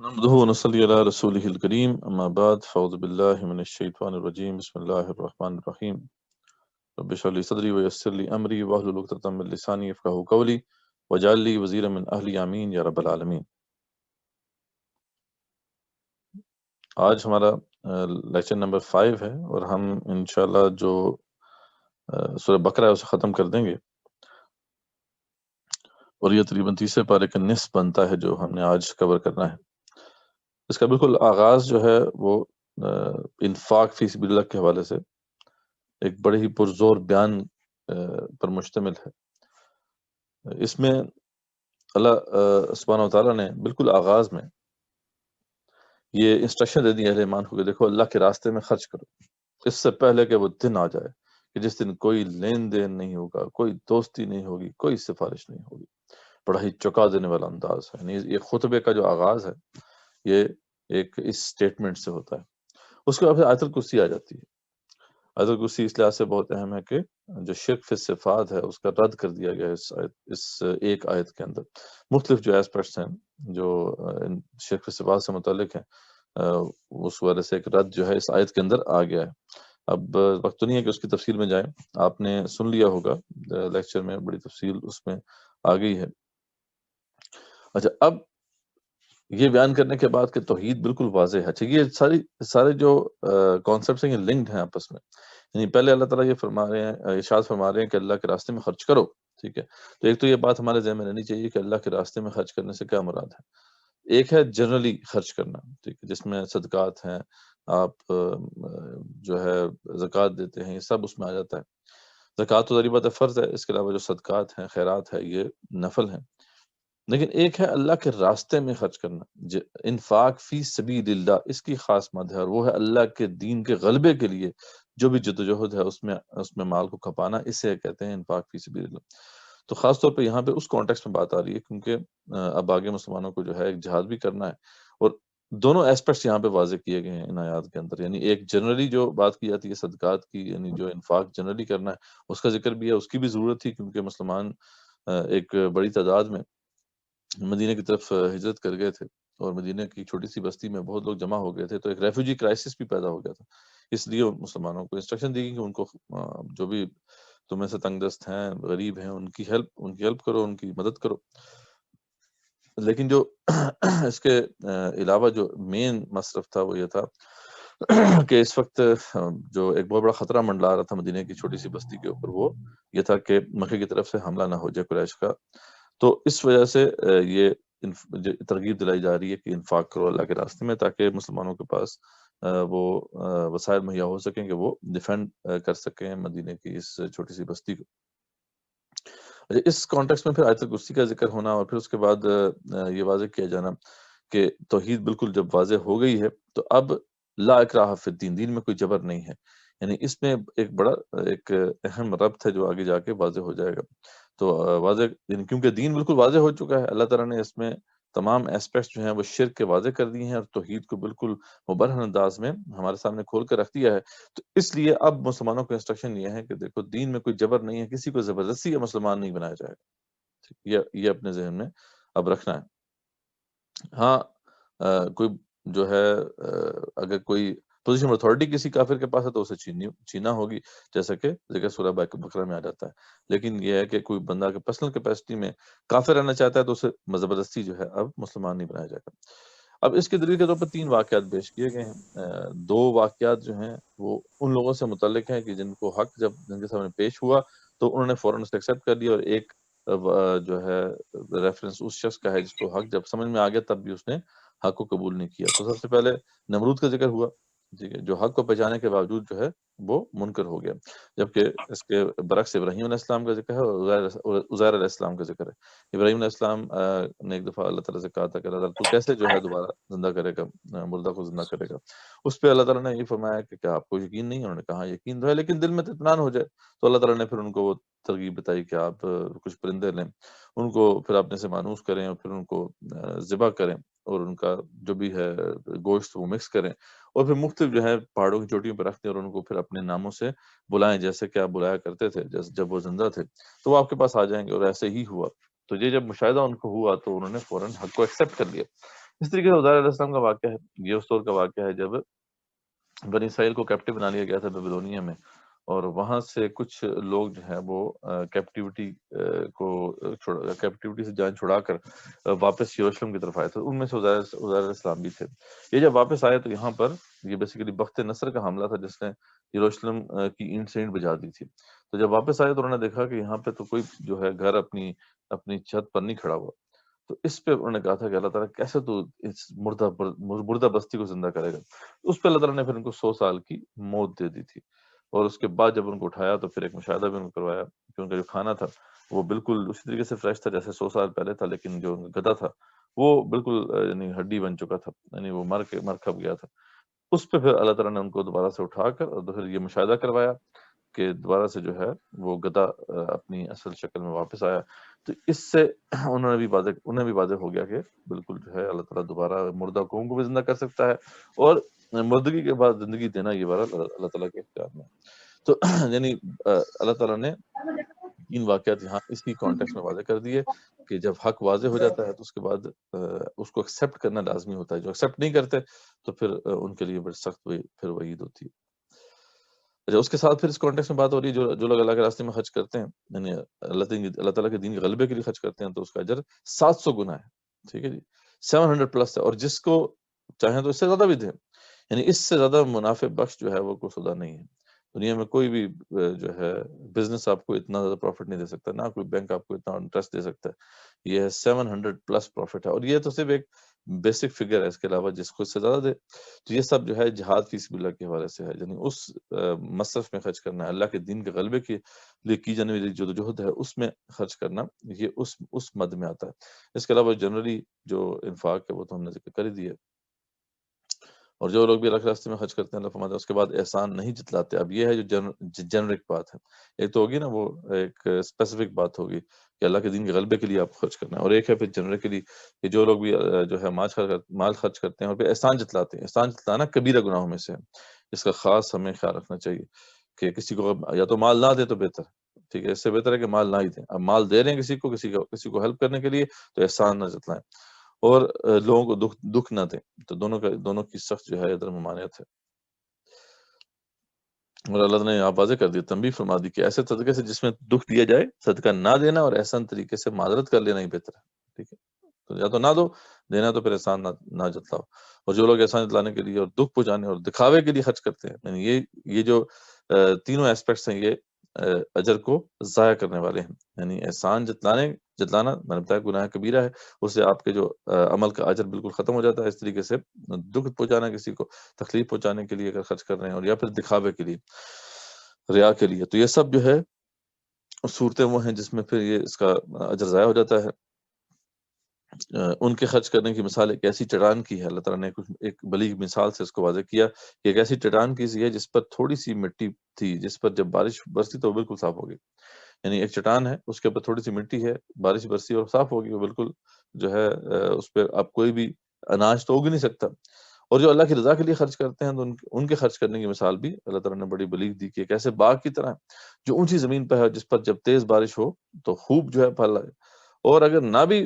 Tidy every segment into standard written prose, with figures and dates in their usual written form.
نحمده ونصلي على رسوله الكريم أما بعد فأعوذ بالله من الشيطان الرجيم بسم الله الرحمن الرحيم رب اشرح لي صدري ويسر لي أمري واحلل عقدة من لساني يفقهوا قولي واجعل لي وزيرا من أهلي آمين یا رب العالمین۔ آج ہمارا لیکچر نمبر 5 ہے اور ہم انشاءاللہ جو سورہ بقرہ ہے اسے ختم کر دیں گے، اور یہ تقریباً تیسرے پارے کا نصف بنتا ہے جو ہم نے آج کور کرنا ہے۔ اس کا بالکل آغاز جو ہے وہ انفاق فی سبیل اللہ کے حوالے سے ایک بڑے ہی پرزور بیان پر مشتمل ہے۔ اس میں اللہ سبحانہ وتعالیٰ نے بالکل آغاز میں یہ انسٹرکشن دے دی اہل ایمان کو کہ دیکھو اللہ کے راستے میں خرچ کرو، اس سے پہلے کہ وہ دن آ جائے کہ جس دن کوئی لین دین نہیں ہوگا، کوئی دوستی نہیں ہوگی، کوئی سفارش نہیں ہوگی۔ بڑا ہی چونکا دینے والا انداز ہے، یعنی یہ خطبے کا جو آغاز ہے یہ ایک اس سٹیٹمنٹ سے ہوتا ہے۔ اس کے بعد پھر آیت الکرسی آ جاتی ہے۔ آیت الکرسی اس لحاظ سے بہت اہم ہے کہ جو شرک فی الصفات ہے اس کا رد کر دیا گیا ہے اس ایک آیت کے اندر۔ مختلف جو ایسپیکٹس ہیں جو شرک فی الصفات سے متعلق ہیں، اس وجہ سے ایک رد جو ہے اس آیت کے اندر آ گیا ہے۔ اب وقت تو نہیں ہے کہ اس کی تفصیل میں جائیں، آپ نے سن لیا ہوگا لیکچر میں، بڑی تفصیل اس میں آ گئی ہے۔ اچھا، اب یہ بیان کرنے کے بعد کہ توحید بالکل واضح ہے۔ اچھا، یہ سارے جو کانسیپٹس ہیں یہ لنکڈ ہیں آپس میں، یعنی پہلے اللہ تعالیٰ یہ فرما رہے ہیں، ارشاد فرما رہے ہیں کہ اللہ کے راستے میں خرچ کرو، ٹھیک ہے۔ تو ایک تو یہ بات ہمارے ذہن میں رہنی چاہیے کہ اللہ کے راستے میں خرچ کرنے سے کیا مراد ہے۔ ایک ہے جنرلی خرچ کرنا، ٹھیک ہے، جس میں صدقات ہیں، آپ جو ہے زکوٰۃ دیتے ہیں، یہ سب اس میں آ جاتا ہے۔ زکوٰۃ تو ظاہر بات ہے فرض ہے، اس کے علاوہ جو صدقات ہیں، خیرات ہے، یہ نفل ہیں۔ لیکن ایک ہے اللہ کے راستے میں خرچ کرنا، انفاق فی سبیل اللہ، اس کی خاص مد ہے، اور وہ ہے اللہ کے دین کے غلبے کے لیے جو بھی جدوجہد ہے اس میں مال کو کھپانا، اسے کہتے ہیں انفاق فی سبیل اللہ۔ تو خاص طور پہ یہاں پہ اس کانٹیکسٹ میں بات آ رہی ہے کیونکہ اب آگے مسلمانوں کو جو ہے ایک جہاد بھی کرنا ہے، اور دونوں ایسپیکٹس یہاں پہ واضح کیے گئے ہیں ان آیات کے اندر۔ یعنی ایک جنرلی جو بات کی جاتی ہے صدقات کی، یعنی جو انفاق جنرلی کرنا ہے اس کا ذکر بھی ہے، اس کی بھی ضرورت تھی کیونکہ مسلمان ایک بڑی تعداد میں مدینہ کی طرف ہجرت کر گئے تھے، اور مدینہ کی چھوٹی سی بستی میں بہت لوگ جمع ہو گئے تھے، تو ایک ریفیوجی کرائسس بھی پیدا ہو گیا تھا۔ اس لیے مسلمانوں کو انسٹرکشن دی گئی کہ ان کو جو بھی تمہیں سے تنگ دست ہیں، غریب ہیں، ان کی ہیلپ کرو، ان کی مدد کرو۔ لیکن جو اس کے علاوہ جو مین مصرف تھا وہ یہ تھا کہ اس وقت جو ایک بہت بڑا خطرہ منڈلا رہا تھا مدینہ کی چھوٹی سی بستی کے اوپر، وہ یہ تھا کہ مکے کی طرف سے حملہ نہ ہو جائے قریش کا۔ تو اس وجہ سے یہ ترغیب دلائی جا رہی ہے کہ انفاق کرو اللہ کے راستے میں، تاکہ مسلمانوں کے پاس وہ وسائل مہیا ہو سکیں کہ وہ ڈیفینڈ کر سکیں مدینے کی اس چھوٹی سی بستی کو۔ اس کانٹیکس میں پھر آیت الکرسی کا ذکر ہونا، اور پھر اس کے بعد یہ واضح کیا جانا کہ توحید بالکل جب واضح ہو گئی ہے تو اب لا اکراہ فی الدین، دین میں کوئی جبر نہیں ہے، یعنی اس میں ایک بڑا ایک اہم ربط ہے جو آگے جا کے واضح ہو جائے گا۔ تو واضح کیونکہ دین بالکل واضح ہو چکا ہے، اللہ تعالیٰ نے اس میں تمام ایسپیکٹس جو ہیں وہ شرک کے واضح کر دیے ہیں، اور توحید کو بالکل مبرہن انداز میں ہمارے سامنے کھول کر رکھ دیا ہے۔ تو اس لیے اب مسلمانوں کو انسٹرکشن یہ ہے کہ دیکھو دین میں کوئی جبر نہیں ہے، کسی کو زبردستی یا مسلمان نہیں بنایا جائے گا، یہ اپنے ذہن میں اب رکھنا ہے۔ ہاں کوئی جو ہے اگر کوئی پوزیشن اتھارٹی کسی کافر کے پاس ہے تو اسے چھینا ہوگی، جیسا کہ ذکر سورہ بقرہ میں آ جاتا ہے۔ لیکن یہ ہے کہ کوئی بندہ کے پرسنل کیپیسٹی میں کافر رہنا چاہتا ہے تو اسے زبردستی جو ہے اب مسلمان نہیں بنایا جائے گا۔ اب اس کے دلیل کے طور پر 3 واقعات پیش کیے گئے ہیں۔ 2 واقعات جو ہیں وہ ان لوگوں سے متعلق ہیں کہ جن کو حق جب جن کے سامنے پیش ہوا تو انہوں نے فوراً اسے ایکسیپٹ کر لیا، اور ایک جو ہے ریفرنس اس شخص کا ہے جس کو حق جب سمجھ میں آ گیا تب بھی اس نے حق کو قبول نہیں کیا۔ تو سب سے پہلے نمرود کا ذکر ہوا، ٹھیک ہے، جو حق کو پہچانے کے باوجود جو ہے وہ منکر ہو گیا، جبکہ اس کے برعکس ابراہیم علیہ السلام کا ذکر ہے اور عزیر علیہ السلام کا ذکر ہے۔ ابراہیم علیہ السلام نے ایک دفعہ اللہ تعالیٰ سے کہا تھا کہ اللہ تعالیٰ تو کیسے جو ہے دوبارہ زندہ کرے گا، مردہ کو زندہ کرے گا۔ اس پہ اللہ تعالیٰ نے یہ فرمایا کہ کیا آپ کو یقین نہیں؟ انہوں نے کہا یقین تو ہے لیکن دل میں اطمینان ہو جائے۔ تو اللہ تعالیٰ نے پھر ان کو وہ ترغیب بتائی کہ آپ کچھ پرندے لیں، ان کو پھر اپنے سے مانوس کریں، اور پھر ان کو ذبح کریں، اور ان کا جو بھی ہے گوشت وہ مکس کریں، اور پھر مختلف جو ہے پہاڑوں کی چوٹیوں پہ رکھتے ہیں، اور ان کو پھر اپنے ناموں سے بلائیں جیسے کہ آپ بلایا کرتے تھے جب وہ زندہ تھے، تو وہ آپ کے پاس آ جائیں گے۔ اور ایسے ہی ہوا۔ تو یہ جب مشاہدہ ان کو ہوا تو انہوں نے فوراً حق کو ایکسیپٹ کر لیا۔ اس طریقے سے عزیر علیہ السلام کا واقعہ ہے، یہ اس دور کا واقعہ ہے جب بنی اسرائیل کو کیپٹو بنا لیا گیا تھا بیبلونیا میں، اور وہاں سے کچھ لوگ جو ہیں وہ کیپٹیوٹی سے جان چھڑا کر واپس یروشلم کی طرف آئے تھے، ان میں سے عزیر علیہ السلام بھی تھے۔ یہ جب واپس آئے تو یہاں پر یہ بیسیکلی بخت نصر کا حملہ تھا جس نے یروشلم کی اینٹ سے اینٹ بجا دی تھی۔ تو جب واپس آئے تو انہوں نے دیکھا کہ یہاں پہ تو کوئی جو ہے گھر اپنی چھت پر نہیں کھڑا ہوا، تو اس پہ انہوں نے کہا تھا کہ اللہ تعالیٰ کیسے تو اس مردہ بستی کو زندہ کرے گا۔ اس پہ اللہ تعالیٰ نے پھر ان کو 100 سال کی موت دے دی تھی، اور اس کے بعد جب ان کو اٹھایا تو پھر ایک مشاہدہ بھی ان کو کروایا کہ ان کا جو کھانا تھا وہ بالکل اسی طریقے سے فریش تھا جیسے 100 سال پہلے تھا، لیکن جو ان کا گدا تھا وہ بالکل یعنی ہڈی بن چکا تھا، یعنی وہ مر کھپ گیا تھا۔ اس پہ پھر اللہ تعالیٰ نے ان کو دوبارہ سے اٹھا کر اور پھر یہ مشاہدہ کروایا کہ دوبارہ سے جو ہے وہ گدا اپنی اصل شکل میں واپس آیا۔ تو اس سے انہیں بھی واضح ہو گیا کہ بالکل جو ہے اللہ تعالیٰ دوبارہ مردہ قوم کو بھی زندہ کر سکتا ہے، اور مردگی کے بعد زندگی دینا یہ بارہ اللہ تعالیٰ کے اختیار میں۔ تو یعنی اللہ تعالیٰ نے تین واقعات یہاں اسی کانٹیکس میں واضح کر دیے کہ جب حق واضح ہو جاتا ہے تو اس کے بعد اس کو ایکسیپٹ کرنا لازمی ہوتا ہے، جو ایکسیپٹ نہیں کرتے تو پھر ان کے لیے بڑی سخت پھر وعید ہوتی ہے۔ اچھا، اس کے ساتھ پھر اس کانٹیکس میں بات ہو رہی ہے جو لوگ اللہ کے راستے میں خرچ کرتے ہیں، یعنی اللہ تعالیٰ کے دین کے غلبے کے لیے خرچ کرتے ہیں تو اس کا اجر 700 گنا ہے، ٹھیک ہے جی، 700 پلس ہے، اور جس کو چاہیں تو اس سے زیادہ بھی دیں، یعنی اس سے زیادہ منافع بخش جو ہے وہ کوئی خدا نہیں ہے۔ دنیا میں کوئی بھی جو ہے بزنس آپ کو اتنا زیادہ پروفٹ نہیں دے سکتا، نہ کوئی بینک آپ کو اتنا انٹرسٹ دے سکتا ہے۔ یہ 700 پلس پروفٹ ہے، اور یہ تو صرف ایک بیسک فگر ہے، اس کے علاوہ جس کو اس سے زیادہ دے تو یہ سب جو ہے جہاد فی سبیل اللہ کے حوالے سے ہے، یعنی اس مصرف میں خرچ کرنا، اللہ کے دین کے غلبے کے لیے کی جانے والی جدوجہد ہے اس میں خرچ کرنا، یہ اس مد میں آتا ہے۔ اس کے علاوہ جنرلی جو انفاق ہے وہ تو ہم نے ذکر کر ہی دیا، اور جو لوگ بھی اللہ کے راستے میں خرچ کرتے ہیں اللہ فرماتا ہے اس کے بعد احسان نہیں جتلاتے۔ اب یہ ہے جو جنرک بات ہے، ایک تو ہوگی نا وہ ایک اسپیسیفک بات ہوگی کہ اللہ کے دین کے غلبے کے لیے آپ خرچ کرنا ہے، اور ایک ہے پھر جنرکلی کہ جو لوگ بھی جو ہے مال خرچ کرتے ہیں اور پھر احسان جتلاتے ہیں۔ احسان جتلانا کبیرہ گناہوں میں سے ہے، اس کا خاص ہمیں خیال رکھنا چاہیے کہ کسی کو یا تو مال نہ دے تو بہتر، ٹھیک ہے، اس سے بہتر ہے کہ مال نہ ہی دیں۔ اب مال دے رہے ہیں کسی کو ہیلپ کرنے کے لیے تو احسان نہ جتلائیں، اور لوگوں کو دکھ نہ دیں، تو دونوں کی سخت جو ہے ادھر ممانعت ہے۔ اور اللہ نے آپ واضح کر دیا، تنبیہ فرما دی کہ ایسے صدقے سے جس میں دکھ دیا جائے صدقہ نہ دینا، اور احسان طریقے سے معذرت کر لینا ہی بہتر ہے، ٹھیک ہے، تو یا تو نہ دو، دینا تو پھر احسان نہ جتلاؤ۔ اور جو لوگ احسان جتلانے کے لیے اور دکھ پہنچانے اور دکھاوے کے لیے خرچ کرتے ہیں، یعنی یہ جو تینوں ایسپیکٹس ہیں یہ اجر کو ضائع کرنے والے ہیں، یعنی احسان جتلانا میں نے بتایا گناہ کبیرہ ہے، اس سے آپ کے جو عمل کا اجر بالکل ختم ہو جاتا ہے۔ اس طریقے سے دکھ پہنچانا، کسی کو تکلیف پہنچانے کے لیے اگر خرچ کر رہے ہیں، اور یا پھر دکھاوے کے لیے، ریا کے لیے، تو یہ سب جو ہے صورتیں وہ ہیں جس میں پھر یہ اس کا اجر ضائع ہو جاتا ہے۔ ان کے خرچ کرنے کی مثال ایک ایسی چٹان کی ہے، اللہ تعالیٰ نے ایک بلیغ مثال سے اس کو واضح کیا کہ ایک ایسی چٹان کی سی ہے جس پر تھوڑی سی مٹی تھی، جس پر جب بارش برسی تو وہ بالکل صاف ہوگی، یعنی ایک چٹان ہے اس کے اوپر تھوڑی سی مٹی ہے، بارش برسی اور صاف ہوگی، وہ بالکل جو ہے اس پہ آپ کوئی بھی اناج تو اگ نہیں سکتا۔ اور جو اللہ کی رضا کے لیے خرچ کرتے ہیں تو ان کے خرچ کرنے کی مثال بھی اللہ تعالیٰ نے بڑی بلیغ دی کہ ایک ایسے باغ کی طرح جو اونچی زمین پہ ہے، جس پر جب تیز بارش ہو تو خوب جو ہے پھل آئے، اور اگر نہ بھی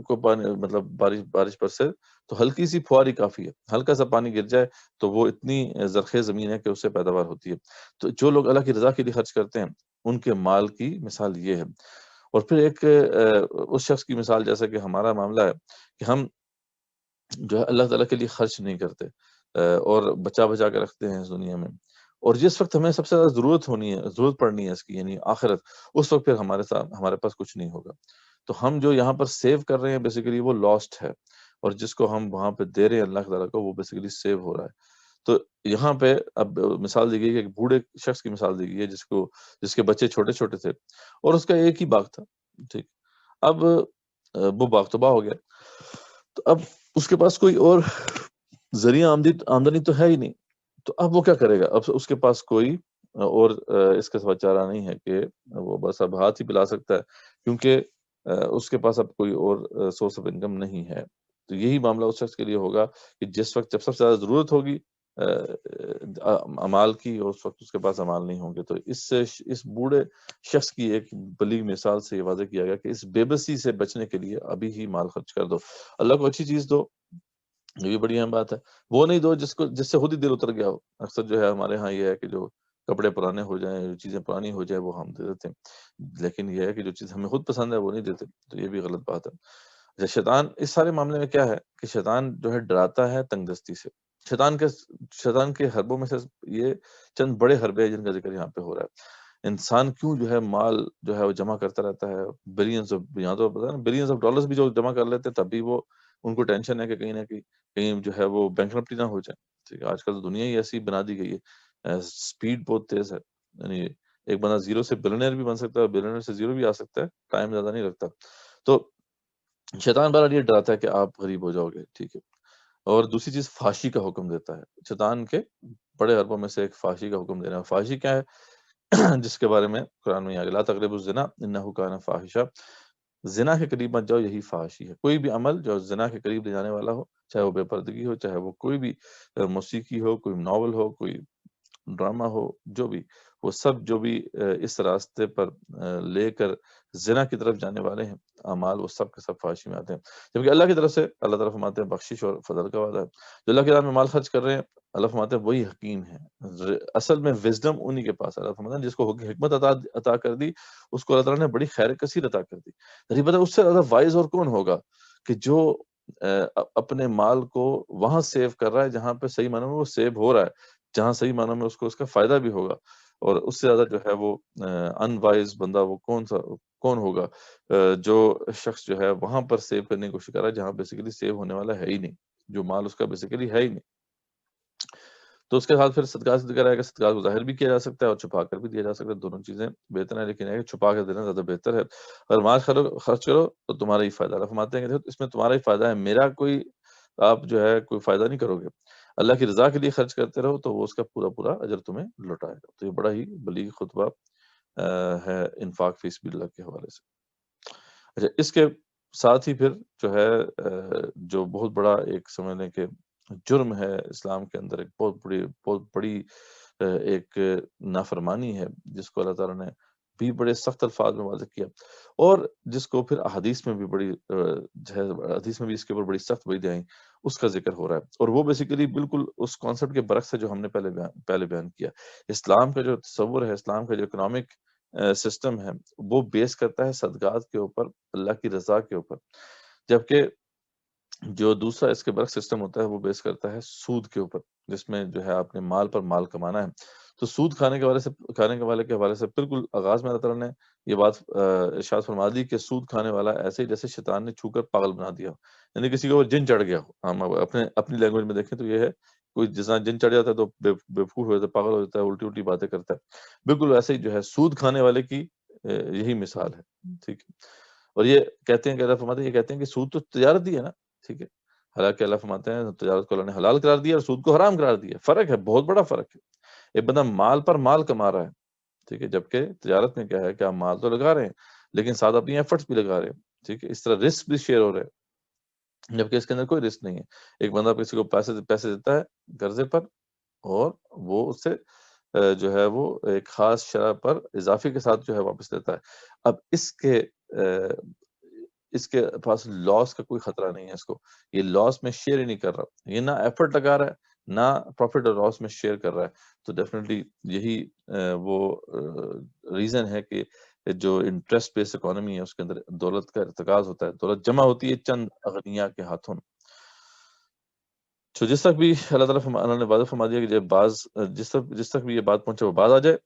کو پانی مطلب بارش برسے تو ہلکی سی فواری کافی ہے، ہلکا سا پانی گر جائے تو وہ اتنی زرخیز زمین ہے کہ اس سے پیداوار ہوتی ہے۔ تو جو لوگ اللہ کی رضا کے لیے خرچ کرتے ہیں ان کے مال کی مثال یہ ہے۔ اور پھر ایک اس شخص کی مثال جیسا کہ ہمارا معاملہ ہے کہ ہم جو ہے اللہ تعالیٰ کے لیے خرچ نہیں کرتے، اور بچا کے رکھتے ہیں اس دنیا میں، اور جس وقت ہمیں سب سے زیادہ ضرورت پڑنی ہے اس کی، یعنی آخرت، اس وقت پھر ہمارے پاس کچھ نہیں ہوگا۔ تو ہم جو یہاں پر سیو کر رہے ہیں بیسیکلی وہ لاسٹ ہے، اور جس کو ہم وہاں پہ دے رہے ہیں اللہ تعالیٰ کو وہ بیسیکلی سیو ہو رہا ہے۔ تو یہاں پہ اب مثال دی گئی ہے کہ ایک بوڑھے شخص کی مثال دی گئی ہے جس کے بچے چھوٹے چھوٹے تھے، اور اس کا ایک ہی باغ تھا، ٹھیک، اب وہ باغ تباہ ہو گیا، تو اب اس کے پاس کوئی اور ذریعہ آمدنی تو ہے ہی نہیں، تو اب وہ کیا کرے گا؟ اب اس کے پاس کوئی اور اس کے سوا چارہ نہیں ہے کہ وہ بس اب ہاتھ ہی پلا سکتا ہے، کیونکہ اس کے پاس اب کوئی اور سورس آف انکم نہیں ہے۔ تو یہی معاملہ اس شخص کے لیے ہوگا کہ جس وقت جب سب سے زیادہ ضرورت ہوگی امال کی، اور اس وقت اس کے پاس امال نہیں ہوں گے. تو اس سے اس بوڑھے شخص کی ایک بلیغ مثال سے یہ واضح کیا گیا کہ اس بے بسی سے بچنے کے لیے ابھی ہی مال خرچ کر دو. اللہ کو اچھی چیز دو، یہ بھی بڑی اہم بات ہے. وہ نہیں دو جس سے خود ہی دل اتر گیا ہو. اکثر جو ہے ہمارے ہاں یہ ہے کہ جو کپڑے پرانے ہو جائیں، جو چیزیں پرانی ہو جائیں، وہ ہم دے دیتے ہیں، لیکن یہ ہے کہ جو چیز ہمیں خود پسند ہے وہ نہیں دیتے. تو یہ بھی غلط بات ہے. اچھا، شیطان اس سارے معاملے میں کیا ہے کہ شیطان جو ہے ڈراتا ہے تنگ دستی سے. شیطان کے حربوں میں سے یہ چند بڑے حربے ہیں جن کا ذکر یہاں پہ ہو رہا ہے. انسان کیوں جو ہے مال جو ہے وہ جمع کرتا رہتا ہے، بلینز آف، یہاں تو پتا ہے بلینز آف ڈالرز بھی جو جمع کر لیتے ہیں، تب بھی وہ ان کو ٹینشن ہے کہ کہیں نہ کہیں جو ہے وہ بینکرپٹی نہ ہو جائے. ٹھیک ہے، آج کل تو دنیا ہی ایسی بنا دی گئی ہے، سپیڈ بہت تیز ہے. یعنی ایک بندہ زیرو سے بلینئر بھی بن سکتا ہے، بلینئر سے زیرو بھی آ سکتا ہے، ٹائم زیادہ نہیں لگتا. تو شیطان بہرحال یہ ڈراتا ہے کہ آپ غریب ہو جاؤ گے. ٹھیک ہے. اور دوسری چیز فحاشی کا حکم دیتا ہے. شیطان کے بڑے حربوں میں سے ایک فحاشی کا حکم دینا ہے. فحاشی کیا ہے؟ جس کے بارے میں قرآن میں آگے لا تقربوا الزنا انہ کان فاحشہ، زنا کے قریب مت جاؤ، یہی فحاشی ہے. کوئی بھی عمل جو زنا کے قریب لے جانے والا ہو، چاہے وہ بے پردگی ہو، چاہے وہ کوئی بھی موسیقی ہو، کوئی ناول ہو، کوئی ڈرامہ ہو، جو بھی، وہ سب جو بھی اس راستے پر لے کر زنا کی طرف جانے والے ہیں اعمال، وہ سب کے سب فحاشی میں آتے ہیں. جبکہ اللہ کی طرف سے اللہ تعالیٰ فرماتے ہیں بخشش اور فضل کا وعدہ ہے. جو اللہ کی راہ میں مال خرچ کر رہے ہیں، اللہ فرماتے ہیں وہی حکیم ہے. اصل میں وزڈم انہی کے پاس ہے. اللہ فرماتے ہیں جس کو حکمت عطا کر دی، اس کو اللہ تعالیٰ نے بڑی خیر کثیر عطا کر دی. نہیں پتہ اس سے زیادہ وائز اور کون ہوگا کہ جو اپنے مال کو وہاں سیو کر رہا ہے جہاں پہ صحیح معنوں میں وہ سیو ہو رہا ہے، جہاں صحیح معنوں میں اس کو اس کا فائدہ بھی ہوگا. اور اس سے زیادہ جو ہے وہ ان وائز بندہ وہ کون ہوگا جو شخص جو ہے وہاں پر سیو کرنے کی کوشش کر رہا ہے جہاں بیسیکلی سیو ہونے والا ہے ہی نہیں، جو مال اس کا بیسیکلی ہے ہی نہیں. تو اس کے ساتھ پھر صدقات سے ذکر آئے گا. صدقات کو ظاہر بھی کیا جا سکتا ہے اور چھپا کر بھی دیا جا سکتا ہے. دونوں چیزیں بہتر ہیں، لیکن ہے کہ چھپا کر دینا زیادہ بہتر ہے. اگر مال خرچ کرو تو تمہارا ہی فائدہ. اللہ فرماتے ہیں کہ اس میں تمہارا ہی فائدہ ہے، میرا کوئی آپ جو ہے کوئی فائدہ نہیں کرو گے. اللہ کی رضا کے لیے خرچ کرتے رہو تو وہ اس کا پورا اجر تمہیں لوٹائے گا. تو یہ بڑا ہی بلیغ خطبہ ہے انفاق فی سبیل اللہ کے حوالے سے. اچھا، اس کے ساتھ ہی پھر جو ہے جو بہت بڑا ایک سمجھ لیں کہ جرم ہے اسلام کے اندر، ایک بہت بڑی ایک نافرمانی ہے جس کو اللہ تعالیٰ نے بھی بڑے سخت الفاظ میں واضح کیا، اور جس کو پھر احادیث میں بھی بڑی جو ہے حدیث میں بھی اس کے اوپر بڑی سخت وعیدیں آئیں، اس کا ذکر ہو رہا ہے. اور وہ بیسیکلی بالکل اس کانسیپٹ کے برعکس ہے جو ہم نے پہلے بیان کیا. اسلام کا جو تصور ہے، اسلام کا جو اکنامک سسٹم ہے، وہ بیس کرتا ہے صدقات کے اوپر، اللہ کی رضا کے اوپر. جبکہ جو دوسرا اس کے برعکس سسٹم ہوتا ہے وہ بیس کرتا ہے سود کے اوپر، جس میں جو ہے آپ نے مال پر مال کمانا ہے. تو سود کھانے کے حوالے سے بالکل آغاز میں اللہ تعالیٰ نے یہ بات ارشاد فرما دی کہ سود کھانے والا ایسے ہی جیسے شیطان نے چھو کر پاگل بنا دیا ہو. یعنی کسی کو جن چڑھ گیا ہو. ہم اپنی لینگویج میں دیکھیں تو یہ ہے، کوئی جس طرح جن چڑھ جاتا ہے تو بیوقوف ہو جاتا ہے، پاگل ہو جاتا ہے، الٹی باتیں کرتا ہے. بالکل ایسے ہی جو ہے سود کھانے والے کی یہی مثال ہے. ٹھیک ہے. اور یہ کہتے ہیں کہ اللہ فرماتے ہیں، یہ کہتے ہیں کہ سود تو تجارت ہی ہے نا. ٹھیک ہے. حالانکہ اللہ فرماتے ہیں تجارت کو اللہ نے حلال قرار دیا اور سود کو حرام قرار دیا. فرق ہے، بہت بڑا فرق ہے. ایک بندہ مال پر مال کما رہا ہے، ٹھیک ہے، جبکہ تجارت میں کیا ہے کہ آپ مال تو لگا رہے ہیں لیکن ساتھ اپنی ایفرٹس بھی لگا رہے ہیں. ٹھیک ہے. اس طرح رسک بھی شیئر ہو رہے ہیں، جبکہ اس کے اندر کوئی رسک نہیں ہے. ایک بندہ کسی کو پیسے دیتا ہے قرضے پر، اور وہ اس سے جو ہے وہ ایک خاص شرح پر اضافے کے ساتھ جو ہے واپس لیتا ہے. اب اس کے پاس لاس کا کوئی خطرہ نہیں ہے. اس کو یہ لاس میں شیئر ہی نہیں کر رہا، یہ نہ ایفرٹ لگا رہا ہے نہ پروفٹ اور لاس میں شیئر کر رہا ہے. تو ڈیفینیٹلی یہی وہ ریزن ہے کہ جو انٹرسٹ بیس اکانومی ہے اس کے اندر دولت کا ارتکاز ہوتا ہے، دولت جمع ہوتی ہے چند اغنیاء کے ہاتھوں میں. تو جس تک بھی اللہ تعالیٰ اللہ نے واضح فرما دیا کہ جس تک بھی یہ بات پہنچے وہ باز آ جائے.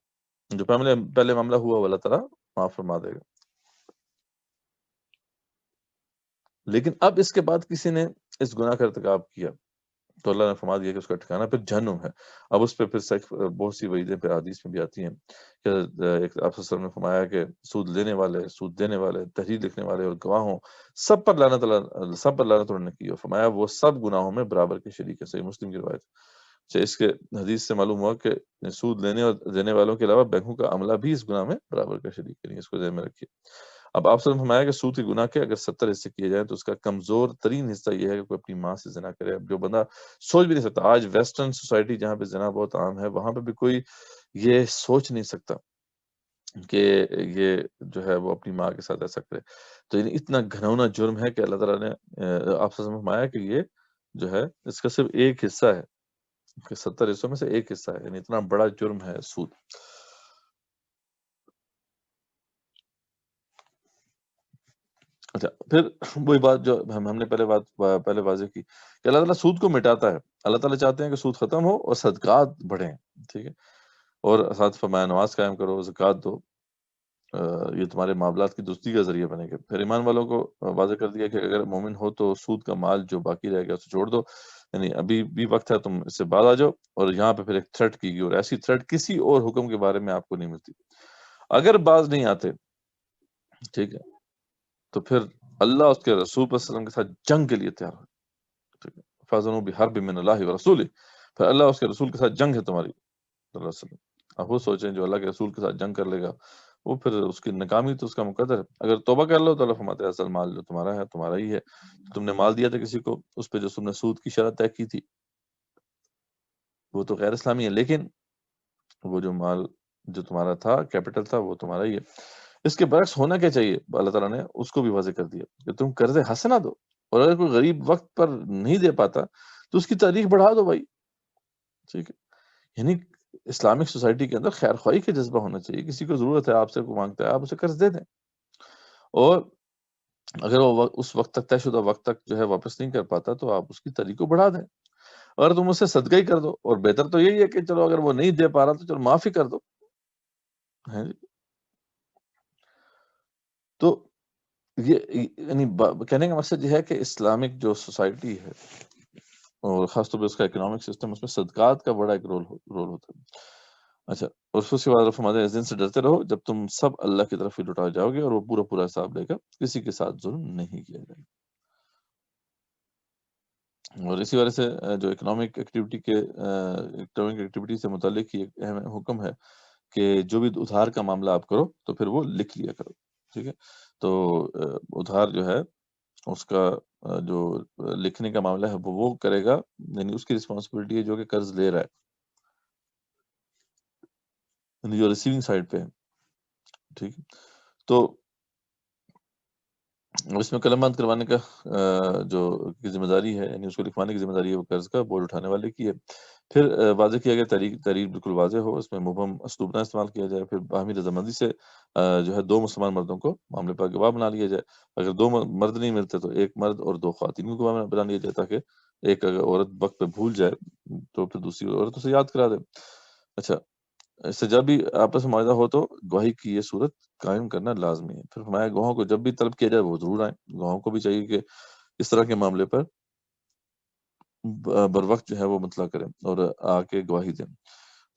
جو پہلے معاملہ ہوا وہ اللہ تعالیٰ معاف فرما دے گا. لیکن اب اس کے بعد کسی نے اس گناہ کا ارتکاب کیا تو اللہ نے فرما دیا کہ اس کا ٹھکانہ پھر جہنم ہے. اب اس پہ پھر بہت سی وعیدیں پھر حدیث میں بھی آتی ہیں کہ ایک آپ صلی اللہ علیہ وسلم نے فرمایا کہ سود لینے والے، سود دینے والے، تحریر لکھنے والے اور گواہوں سب پر لعنت انہوں نے کی، اور فرمایا وہ سب گناہوں میں برابر کے شریک ہے. صحیح مسلم کی روایت. اس کے حدیث سے معلوم ہوا کہ سود لینے اور دینے والوں کے علاوہ بینکوں کا عملہ بھی اس گناہ میں برابر کا شریک ہے. اس کو ذہن میں رکھیے. اب آپ سے فرمایا کہ سود کے گناہ کے اگر 70 حصے کیے جائیں تو اس کا کمزور ترین حصہ یہ ہے کہ کوئی اپنی ماں سے زنا کرے. اب جو بندہ سوچ بھی نہیں سکتا، آج ویسٹرن سوسائٹی جہاں پہ زنا بہت عام ہے، وہاں پہ بھی کوئی یہ سوچ نہیں سکتا کہ یہ جو ہے وہ اپنی ماں کے ساتھ ایسا کرے. تو یعنی اتنا گھنونا جرم ہے کہ اللہ تعالیٰ نے آپ سے فرمایا کہ یہ جو ہے اس کا صرف ایک حصہ ہے کہ 70 حصوں میں سے ایک حصہ ہے، یعنی اتنا بڑا جرم ہے سود. اچھا، پھر وہی بات جو ہم نے پہلے واضح کی کہ اللہ تعالیٰ سود کو مٹاتا ہے. اللہ تعالیٰ چاہتے ہیں کہ سود ختم ہو اور صدقات بڑھیں، ٹھیک ہے، اور ساتھ فرمایا نماز قائم کرو، زکوٰۃ دو، یہ تمہارے معاملات کی درستی کا ذریعہ بنے گا. پھر ایمان والوں کو واضح کر دیا کہ اگر مومن ہو تو سود کا مال جو باقی رہ گیا اسے چھوڑ دو، یعنی ابھی بھی وقت ہے، تم اس سے باز آ جاؤ. اور یہاں پہ پھر ایک تھریٹ کی گئی، اور ایسی تھریٹ کسی اور حکم کے بارے میں آپ کو نہیں ملتی. اگر باز نہیں آتے، ٹھیک ہے، تو پھر اللہ اس کے رسول صلی اللہ علیہ وسلم کے ساتھ جنگ کے لیے تیار ہو. ٹھیک ہے، فَأْذَنُوا بِحَرْبٍ مِّنَ اللَّهِ وَرَسُولِهِ. پھر اللہ اس کے رسول کے ساتھ جنگ ہے تمہاری صلی اللہ علیہ وسلم. اب وہ سوچیں جو اللہ کے رسول کے ساتھ جنگ کر لے گا وہ پھر اس کی ناکامی تو اس کا مقدر ہے. اگر توبہ کر لو تو اللہ فرماتے ہیں اصل مال جو تمہارا ہے تمہارا ہی ہے. تم نے مال دیا تھا کسی کو، اس پہ جو تم نے سود کی شرط طے کی تھی وہ تو غیر اسلامی ہے، لیکن وہ جو مال جو تمہارا تھا، کیپٹل تھا، وہ تمہارا ہی ہے. اس کے برعکس ہونا کیا چاہیے؟ اللہ تعالیٰ نے اس کو بھی واضح کر دیا کہ تم قرض حسنہ دو، اور اگر کوئی غریب وقت پر نہیں دے پاتا تو اس کی تاریخ بڑھا دو بھائی. ٹھیک ہے، یعنی اسلامک سوسائٹی کے اندر خیر خواہی کا جذبہ ہونا چاہیے. کسی کو ضرورت ہے، آپ سے کو مانگتا ہے، آپ اسے قرض دے دیں، اور اگر وہ اس وقت تک طے شدہ وقت تک جو ہے واپس نہیں کر پاتا تو آپ اس کی تاریخ کو بڑھا دیں. اگر تم اسے صدقہ ہی کر دو، اور بہتر تو یہی ہے کہ چلو اگر وہ نہیں دے پا رہا تو چلو معافی کر دو. ہیں جی، تو یہ یعنی کہنے کا مقصد یہ ہے کہ اسلامک جو سوسائٹی ہے اور خاص طور پہ اس کا اکنامک سسٹم، اس میں صدقات کا بڑا ایک رول ہوتا ہے. اچھا، اور پھر اس کے بعد فرماتے ہیں اس دن سے ڈرتے رہو جب تم سب اللہ کی طرف ہی لوٹائے جاؤ گے، اور وہ پورا پورا حساب لے کر کسی کے ساتھ ظلم نہیں کیا جائے گا. اور اسی وجہ سے جو اکنامک ایکٹیویٹی سے متعلق ہی ایک اہم حکم ہے کہ جو بھی ادھار کا معاملہ آپ کرو تو پھر وہ لکھ لیا کرو. ٹھیک ہے، تو ادھار جو ہے اس کا جو لکھنے کا معاملہ ہے وہ کرے گا، یعنی اس کی رسپانسبلٹی ہے جو کہ قرض لے رہا ہے، یعنی جو ریسیونگ سائڈ پہ ہے. ٹھیک ہے، تو اس میں قلم بند کروانے کا جو کی ذمہ داری ہے، یعنی اس کو لکھوانے کی ذمہ داری ہے وہ قرض کا بوجھ اٹھانے والے کی ہے. پھر واضح کیا گیا تحریر بالکل واضح ہو، اس میں مبہم اسلوب نہ استعمال کیا جائے. پھر باہمی رضامندی سے جو ہے 2 مسلمان مردوں کو معاملے پر گواہ بنا لیا جائے. اگر 2 مرد نہیں ملتے تو 1 مرد اور 2 خواتین کو گواہ بنا لیا جائے، تاکہ ایک اگر عورت وقت پہ بھول جائے تو پھر دوسری عورت اسے یاد کرا دے. اچھا، اس سے جب بھی آپس میں معاہدہ ہو تو گواہی کی یہ صورت قائم کرنا لازمی ہے. پھر فرمایا گواہوں کو جب بھی طلب کیا جائے وہ ضرور آئیں. گواہوں کو بھی چاہیے کہ اس طرح کے معاملے پر بروقت جو ہے وہ مطلع کریں اور آ کے گواہی دیں.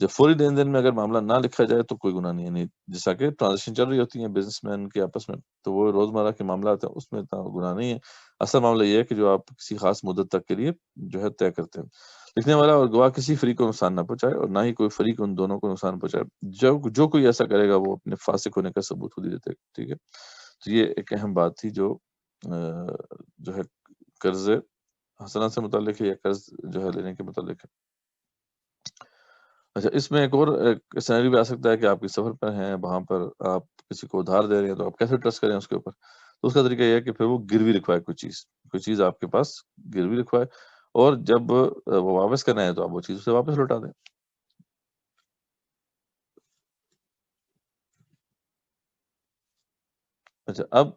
جب فوری لین دین میں اگر معاملہ نہ لکھا جائے تو کوئی گناہ نہیں ہے. یعنی جیسا کہ ٹرانزیکشن چل رہی ہوتی ہیں بزنس مین کے آپس میں، تو وہ روزمرہ کے معاملات ہیں، اس میں اتنا گناہ نہیں ہے. اصل معاملہ یہ ہے کہ جو آپ کسی خاص مدت تک کے لیے جو ہے طے کرتے ہیں. لکھنے والا اور گواہ کسی فریق کو نقصان نہ پہنچائے، اور نہ ہی کوئی فریق ان دونوں کو نقصان پہنچائے. جو کوئی ایسا کرے گا وہ اپنے فاسق ہونے کا ثبوت خود ہی دیتے. ٹھیک ہے، تو یہ ایک اہم بات تھی جو ہے قرض حسنہ سے متعلق ہے یا قرض جو ہے لینے کے متعلق ہے. اچھا، اس میں ایک اور سینیریو بھی آ سکتا ہے کہ آپ کی سفر پر ہیں، وہاں پر آپ کسی کو ادھار دے رہے ہیں تو آپ کیسے ٹرسٹ کریں اس کے اوپر. تو اس کا طریقہ یہ ہے کہ پھر وہ گروی رکھوائے، کوئی چیز آپ کے پاس گروی رکھوائے، اور جب وہ واپس کرنا ہے تو آپ وہ چیز اسے واپس لوٹا دیں. اچھا، اب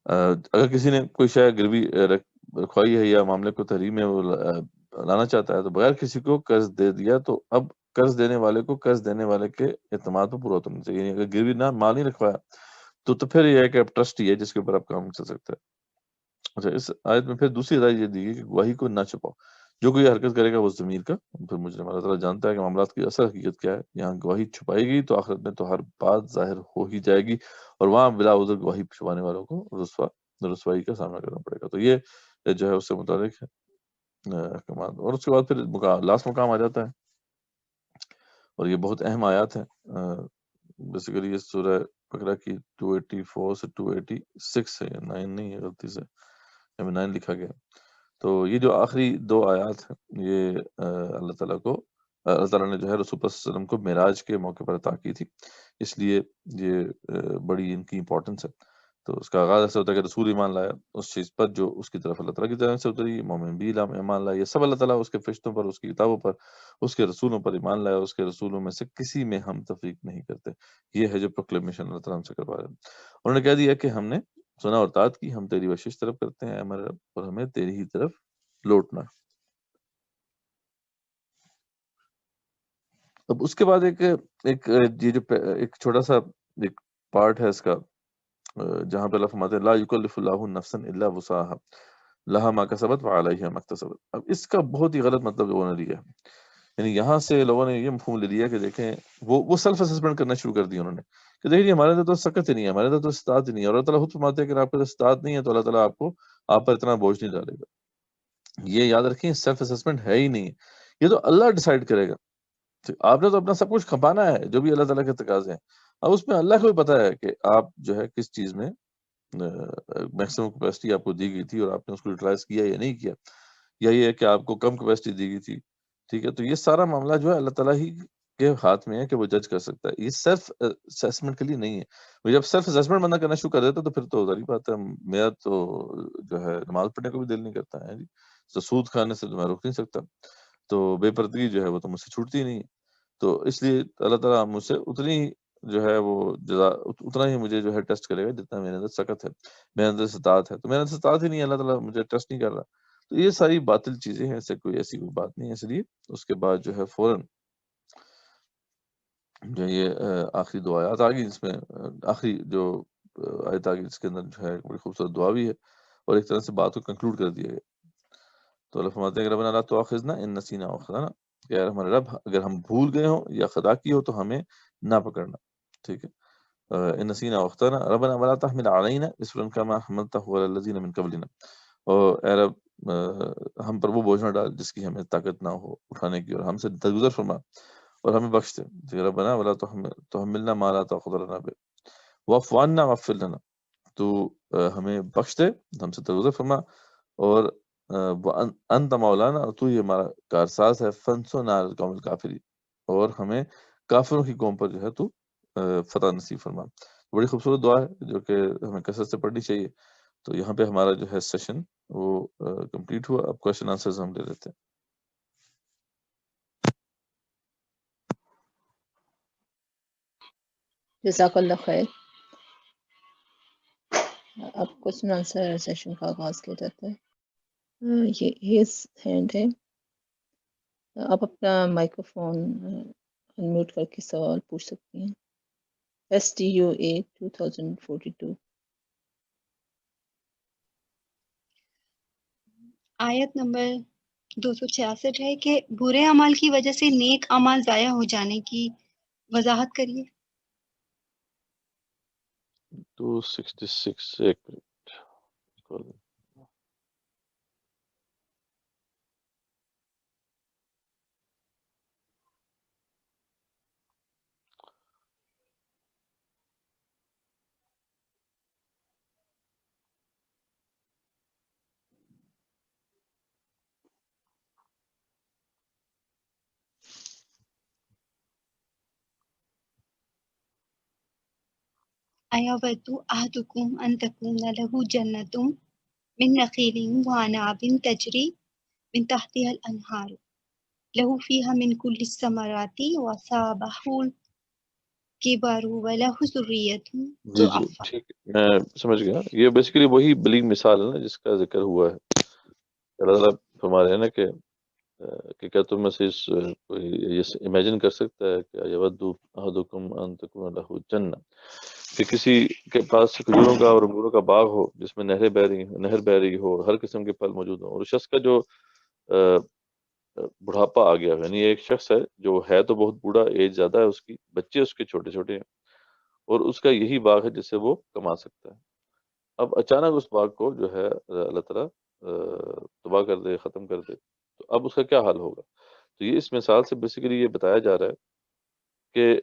اگر کسی نے کوئی شے گروی رکھوائی ہے یا معاملے کو تحریر میں وہ لانا چاہتا ہے تو بغیر کسی کو قرض دے دیا، تو اب قرض دینے والے کو قرض دینے والے کے اعتماد پہ پورا ہونا چاہیے. یعنی اگر گروی نہ مال نہیں رکھوایا تو پھر یہ ہے کہ اب ٹرسٹ ہی ہے جس کے اوپر آپ کام چل سکتا ہے. اچھا، اس آیت میں پھر دوسری رائے یہ دی گئی کہ گواہی کو نہ چھپاؤ. جو کوئی حرکت کرے گا وہ ضمیر کا پھر مجرم. اللہ تعالیٰ جانتا ہے کہ معاملات کی اصل حقیقت کیا ہے. یہاں گواہی چھپائی گئی تو آخرت میں تو ہر بات ظاہر ہو ہی جائے گی، اور وہاں بلا عذر گواہی چھپانے والوں کو رسوائی کا سامنا کرنا پڑے گا. تو یہ جو ہے اس سے متعلق ہے احکامات. اور اس کے بعد پھر لاسٹ مقام آ جاتا ہے، اور یہ بہت اہم آیات ہے. بیسیکلی یہ سورہ بقرہ کی 284 سے 286 ہے، 9 نہیں ہے، غلطی سے 9 لکھا گیا. تو یہ جو آخری 2 آیات ہیں یہ اللہ تعالیٰ کو اللہ تعالیٰ نے جو ہے رسول اللہ صلی اللہ علیہ وسلم کو معراج کے موقع پر عطا کی تھی، اس لیے یہ بڑی ان کی امپورٹنس ہے. تو اس کا آغاز ایسا ہوتا ہے کہ رسول ایمان لایا اس چیز پر جو اس کی طرف اللہ تعالیٰ کی طرف سے اتری، مومن بھی ایمان لایا، یہ سب اللہ تعالیٰ اس کے فرشتوں پر، اس کی کتابوں پر، اس کے رسولوں پر ایمان لایا، اس کے رسولوں میں سے کسی میں ہم تفریق نہیں کرتے. یہ ہے جو پروکلیمیشن اللہ تعالیٰ ہم سے کروا رہے ہیں. انہوں نے کہہ دیا کہ ہم نے سنا اور اطاعت کی، ہم تیری بخشش طلب کرتے ہیں اے ہمارے رب، اور ہمیں تیری ہی طرف لوٹنا. اب اس کے بعد ایک یہ جو ایک چھوٹا سا ایک پارٹ ہے اس کا، جہاں پہ اللہ فرماتے ہیں لا یکلف اللہ نفسا الا وسعها لها ما کسبت وعلیہا ما اکتسبت. اب اس کا بہت ہی غلط مطلب لوگوں نے لیا ہے. یعنی یہاں سے لوگوں نے یہ مفہوم لے لیا کہ دیکھیں وہ سیلف اسسمنٹ کرنا شروع کر دیا انہوں نے کہ دیکھیے ہمارے اندر تو سکت ہی نہیں ہے، ہمارے اندر تو استاد ہی نہیں ہے، اور اللہ تعالیٰ خود فرماتے ہیں کہ اگر آپ کا استاد نہیں ہے تو اللہ تعالیٰ آپ پر اتنا بوجھ نہیں ڈالے گا. یہ یاد رکھیں سیلف اسسمنٹ ہے ہی نہیں، یہ تو اللہ ڈیسائیڈ کرے گا. آپ نے تو اپنا سب کچھ کھپانا ہے جو بھی اللہ تعالیٰ کے تقاضے ہیں. اب اس میں اللہ کو بھی پتا ہے کہ آپ جو ہے کس چیز میں میکسیمم کیپیسٹی آپ کو دی گئی تھی اور آپ نے اس کو یوٹیلائز کیا یا نہیں کیا، یا یہ ہے کہ آپ کو کم کیپیسٹی دی گئی تھی. ٹھیک ہے، تو یہ سارا معاملہ جو ہے اللہ تعالیٰ ہی کے ہاتھ میں ہے کہ وہ جج کر سکتا ہے. یہ سیلف اسیسمنٹ کے لیے نہیں ہے. وہ جب سیلف اسیسمنٹ بندہ کرنا شروع کر دیتا تو پھر تو ظاہری بات ہے میرا تو جو ہے نماز پڑھنے کو بھی دل نہیں کرتا ہے جی، تو سود کھانے سے تو میں روک نہیں سکتا، تو بے پردگی جو ہے وہ تو مجھ سے چھوٹتی نہیں. تو اس لیے اللہ تعالیٰ مجھ سے اتنی جو ہے وہ جزا اتنا ہی مجھے جو ہے ٹیسٹ کرے گا جتنا میرے اندر سکت ہے، میرے اندر استطاعت ہے. تو میرے اندر استطاعت ہی نہیں ہے، اللہ تعالیٰ مجھے ٹیسٹ نہیں کر رہا. تو یہ ساری باطل چیزیں ہیں، ایسے ایسی کوئی بات نہیں ہے. اس لیے اس کے بعد جو ہے فوراً جو یہ آخری 2 آیات آ گئی، جس میں آخری جو آیت آ گئی جس کے اندر جو ہے ایک بڑی خوبصورت دعا بھی ہے اور ایک طرح سے بات کو کنکلوڈ کر دیا گیا. تو اللہ فرماتے ہیں کہ ربنا لا تؤاخذنا ان نسینا او اخطانا، کہ یار ہمارے رب اگر ہم بھول گئے ہوں یا خطا کی ہو تو ہمیں نہ پکڑنا. ٹھیک ہے، ان نسینا او اخطانا ربنا ولا تحمل علينا اصرا كما حملته على الذين من قبلنا. اور اے رب ہم پر وہ بوجھ نہ ڈال جس کی ہمیں طاقت نہ ہو اٹھانے کی، اور ہم سے درگزر فرما اور ہمیں بخش دے. ربنا ولا تحملنا ما لا طاقت لنا به واعف عنا واغفر لنا. تو ہمیں بخش دے، ہم سے درگزر فرما، اور انت مولانا، اور تو یہ ہمارا کارساز ہے، فانصرنا علی القوم الکافرین، اور ہمیں کافروں کی قوم پر جو ہے تو فتح نصیب فرما. بڑی خوبصورت دعا ہے جو کہ ہمیں کثرت سے پڑھنی چاہیے. تو یہاں پہ ہمارا جو ہے سیشن وہ کمپلیٹ ہوا. اب کوشچن آنسرز ہم لے لیتے ہیں. جزاک اللہ خیر. اب کوشچن آنسر سیشن کا آغاز کیا جاتا ہے. یہ ہیز ہینڈ ہے، آپ اپنا مائکروفون انمیوٹ کر کے سوال پوچھ سکتی ہیں. STUA 2042. آیت نمبر 266 ہے کہ برے اعمال کی وجہ سے نیک اعمال ضائع ہو جانے کی وضاحت کریے. 266 ایک منٹ. أَيَوَدُّ أَحَدُكُمْ أَن تَكُونَ لَهُ جَنَّةٌ من نخيل وعناب تجري من تحتها الأنهار له فيها من كل الثمرات وأصابه الكبر وله ذرية جی ضعفاء. ٹھیک ہے، میں سمجھ گیا. یہ بیسیکلی وہی بلیغ مثال ہے نا جس کا ذکر ہوا ہے. اللہ تعالیٰ فرما رہے ہیں نا کہ کیا تم میں سے کوئی یہ امیجن کر سکتا ہے کہ یود احدکم ان تکون لہ جنہ، کہ کسی کے پاس کھجوروں کا اور انگوروں کا باغ ہو جس میں نہر بہ رہی ہو، ہر قسم کے پھل موجود ہوں، اور اس شخص کا جو بڑھاپا آ گیا ہے، یعنی ایک شخص ہے جو ہے تو بہت بوڑھا، ایج زیادہ ہے اس کی، بچے اس کے چھوٹے چھوٹے ہیں، اور اس کا یہی باغ ہے جس سے وہ کما سکتا ہے. اب اچانک اس باغ کو جو ہے اللہ تعالیٰ تباہ کر دے، ختم کر دے، تو اب اس کا کیا حال ہوگا. تو یہ اس مثال سے بیسیکلی یہ بتایا جا رہا ہے کہ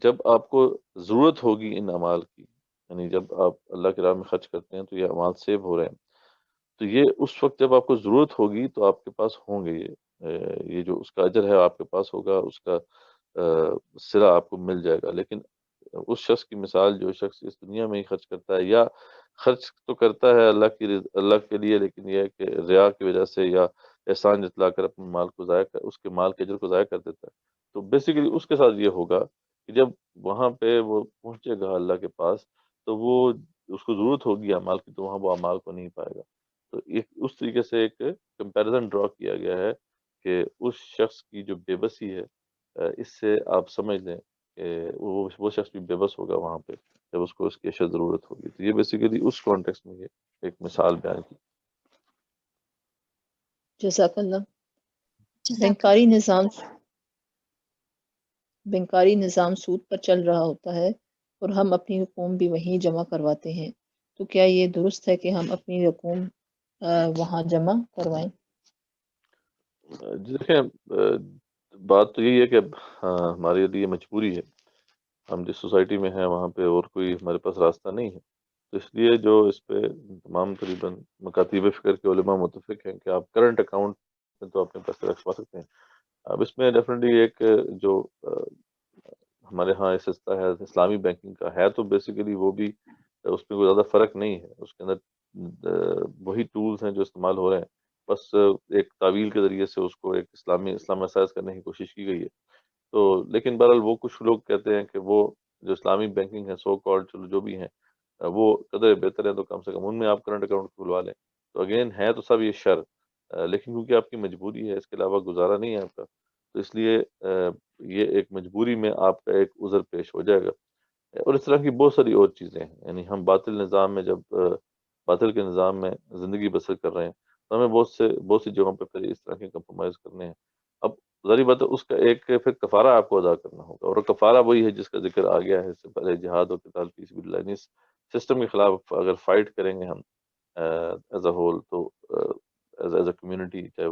جب آپ کو ضرورت ہوگی ان اعمال کی، یعنی جب آپ اللہ کی راہ میں خرچ کرتے ہیں تو یہ اعمال سیو ہو رہے ہیں، تو یہ اس وقت جب آپ کو ضرورت ہوگی تو آپ کے پاس ہوں گے یہ جو اس کا اجر ہے آپ کے پاس ہوگا، اس کا صلہ آپ کو مل جائے گا۔ لیکن اس شخص کی مثال جو شخص اس دنیا میں ہی خرچ کرتا ہے، یا خرچ تو کرتا ہے اللہ کے لیے، لیکن یہ ہے کہ ریا کی وجہ سے یا احسان جتلا کر اپنے مال کو اس کے مال کے اجر کو ضائع کر دیتا ہے، تو بیسیکلی اس کے ساتھ یہ ہوگا کہ جب وہاں پہ وہ پہنچے گا اللہ کے پاس، تو وہ اس کو ضرورت ہوگی اعمال کی، تو وہاں وہ اعمال کو نہیں پائے گا۔ تو اس طریقے سے ایک کمپیریزن ڈرا کیا گیا ہے کہ اس شخص کی جو بے بسی ہے، اس سے آپ سمجھ لیں کہ وہ شخص بھی بے بس ہوگا وہاں پہ جب اس کو اس کی اشد ضرورت ہوگی۔ تو یہ بیسیکلی اس کانٹیکس میں یہ ایک مثال بیان کی۔ جزاک اللہ۔ جزاک اللہ۔ بینکاری نظام سود پر چل رہا ہوتا ہے اور ہم اپنی رقوم بھی وہیں جمع کرواتے ہیں، تو کیا یہ درست ہے کہ ہم اپنی رقوم وہاں جمع کروائیں؟ دیکھیں، بات تو یہی ہے کہ ہمارے لیے مجبوری ہے، ہم جس سوسائٹی میں ہیں وہاں پہ اور کوئی ہمارے پاس راستہ نہیں ہے، تو اس لیے جو اس پہ تمام تقریباً مکاتیب فکر کے علماء متفق ہیں کہ آپ کرنٹ اکاؤنٹ میں تو اپنے پیسے رکھوا سکتے ہیں۔ اب اس میں ڈیفینیٹلی ایک جو ہمارے ہاں اس حصہ ہے اسلامی بینکنگ کا ہے، تو بیسیکلی وہ بھی اس میں کوئی زیادہ فرق نہیں ہے، اس کے اندر وہی ٹولز ہیں جو استعمال ہو رہے ہیں، بس ایک تعویل کے ذریعے سے اس کو ایک اسلامائز کرنے کی کوشش کی گئی ہے۔ تو لیکن بہرحال وہ کچھ لوگ کہتے ہیں کہ وہ جو اسلامی بینکنگ ہے سو کالڈ چلو جو بھی ہیں وہ قدر بہتر ہے، تو کم سے کم ان میں آپ کرنٹ اکاؤنٹ کھلوا لیں۔ تو اگین ہے تو سب یہ شر، لیکن کیونکہ آپ کی مجبوری ہے، اس کے علاوہ گزارا نہیں ہے آپ کا، تو اس لیے یہ ایک مجبوری میں آپ کا ایک عذر پیش ہو جائے گا۔ اور اس طرح کی بہت ساری اور چیزیں ہیں، یعنی ہم باطل نظام میں جب باطل کے نظام میں زندگی بسر کر رہے ہیں تو ہمیں بہت سی جگہوں پہ پھر اس طرح کے کمپرومائز کرنے ہیں۔ اب ظاہری بات ہے اس کا ایک پھر کفارہ آپ کو ادا کرنا ہوگا، اور کفارہ وہی ہے جس کا ذکر آ گیا ہے اس سے پہلے، جہاد و قتال فی سبیل اللہ، اس سسٹم کے خلاف اگر فائٹ کریں گے ہم ایز اے ہول، تو ایز اے کمیونٹی، چاہے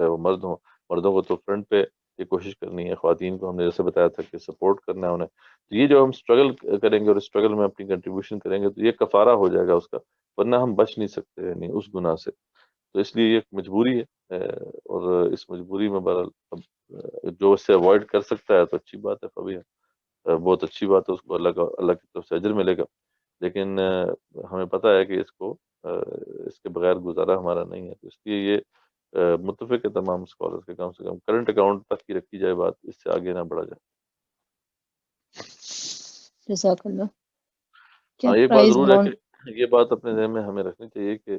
وہ مرد ہوں، مردوں کو تو فرنٹ پہ یہ کوشش کرنی ہے، خواتین کو ہم نے جیسے بتایا تھا کہ سپورٹ کرنا ہے انہیں، تو یہ جو ہم اسٹرگل کریں گے اور اسٹرگل میں اپنی کنٹریبیوشن کریں گے تو یہ کفارہ ہو جائے گا اس کا، ورنہ ہم بچ نہیں سکتے یعنی اس گناہ سے۔ تو اس لیے یہ ایک مجبوری ہے، اور اس مجبوری میں بہرحال اب جو اس سے اوائڈ کر سکتا ہے تو اچھی بات ہے، فبی بہت اچھی بات ہے، اس کو اللہ کی طرف سے اجر ملے گا، لیکن ہمیں پتہ ہے کہ اس کے بغیر گزارا ہمارا نہیں ہے، تو اس لیے یہ متفق ہے تمام اسکالرس کے کم سے کم کرنٹ اکاؤنٹ تک کی رکھی جائے بات، اس سے آگے نہ بڑھا جائے۔ جزاک اللہ۔ کیا ہاں ایک بات پرائز ضرور ہے بانڈ کہ یہ بات اپنے ذہن میں ہمیں رکھنی چاہیے کہ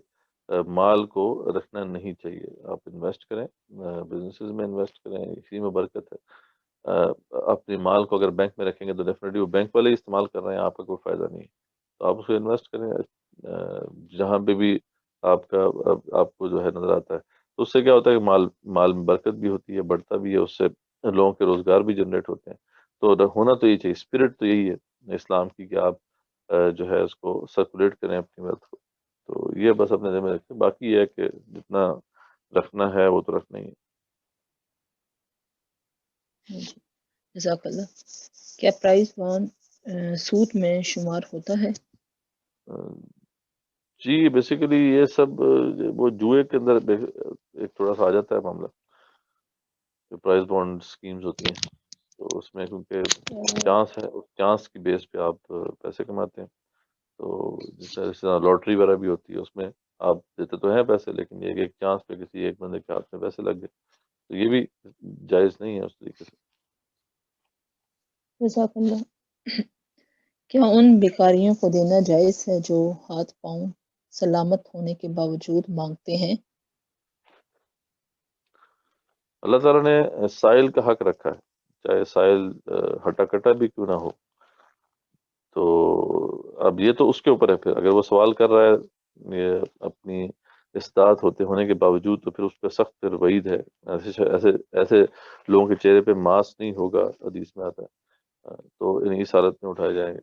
مال کو رکھنا نہیں چاہیے، آپ انویسٹ کریں، بزنسز میں انویسٹ کریں، اسی میں برکت ہے۔ اپنے مال کو اگر بینک میں رکھیں گے تو ڈیفینیٹلی وہ بینک والے ہی استعمال کر رہے ہیں، آپ کا کوئی فائدہ نہیں ہے، تو آپ اس کو انویسٹ کریں جہاں پہ بھی آپ کو جو ہے نظر آتا ہے، تو اس سے کیا ہوتا ہے کہ مال میں برکت بھی ہوتی ہے، بڑھتا بھی ہے، اس سے لوگوں کے روزگار بھی جنریٹ ہوتے ہیں۔ تو ہونا تو یہ چاہیے، اسپرٹ تو یہی ہے اسلام کی کہ آپ جو ہے اس کو سرکولیٹ کریں اپنی ویلتھ کو، تو یہ بس اپنے ذہن میں رکھیں، باقی یہ ہے کہ جتنا رکھنا ہے وہ تو رکھنا ہی ہے۔ جزاک اللہ۔ کیا پرائز بانڈ سود میں شمار ہوتا ہے؟ جی بیسیکلی یہ سب وہ جوئے کے اندر ایک تھوڑا سا آ جاتا ہے معاملہ، جو پرائز بانڈ سکیمز ہوتی ہیں، تو اس میں کیونکہ چانس ہے، اس چانس کی بیس پہ آپ پیسے کماتے ہیں، تو جس طرح لاٹری وغیرہ بھی ہوتی ہے، اس میں آپ دیتے تو ہیں پیسے، لیکن یہ کہ ایک چانس پہ کسی ایک بندے کے ہاتھ میں پیسے لگ گئے، تو یہ بھی جائز نہیں ہے اس طریقے سے۔ جزاک اللہ۔ کیا ان بیکاریوں کو دینا جائز ہے جو ہاتھ پاؤں سلامت ہونے کے باوجود مانگتے ہیں؟ اللہ تعالیٰ نے سائل کا حق رکھا ہے، چاہے سائل ہٹا کٹا بھی کیوں نہ ہو، تو اب یہ تو اس کے اوپر ہے، پھر اگر وہ سوال کر رہا ہے یہ اپنی استطاعت ہونے کے باوجود، تو پھر اس پہ سخت پھر وعید ہے، ایسے لوگوں کے چہرے پہ ماسک نہیں ہوگا، حدیث میں آتا ہے، تو اس حالت میں اٹھائے جائیں گے،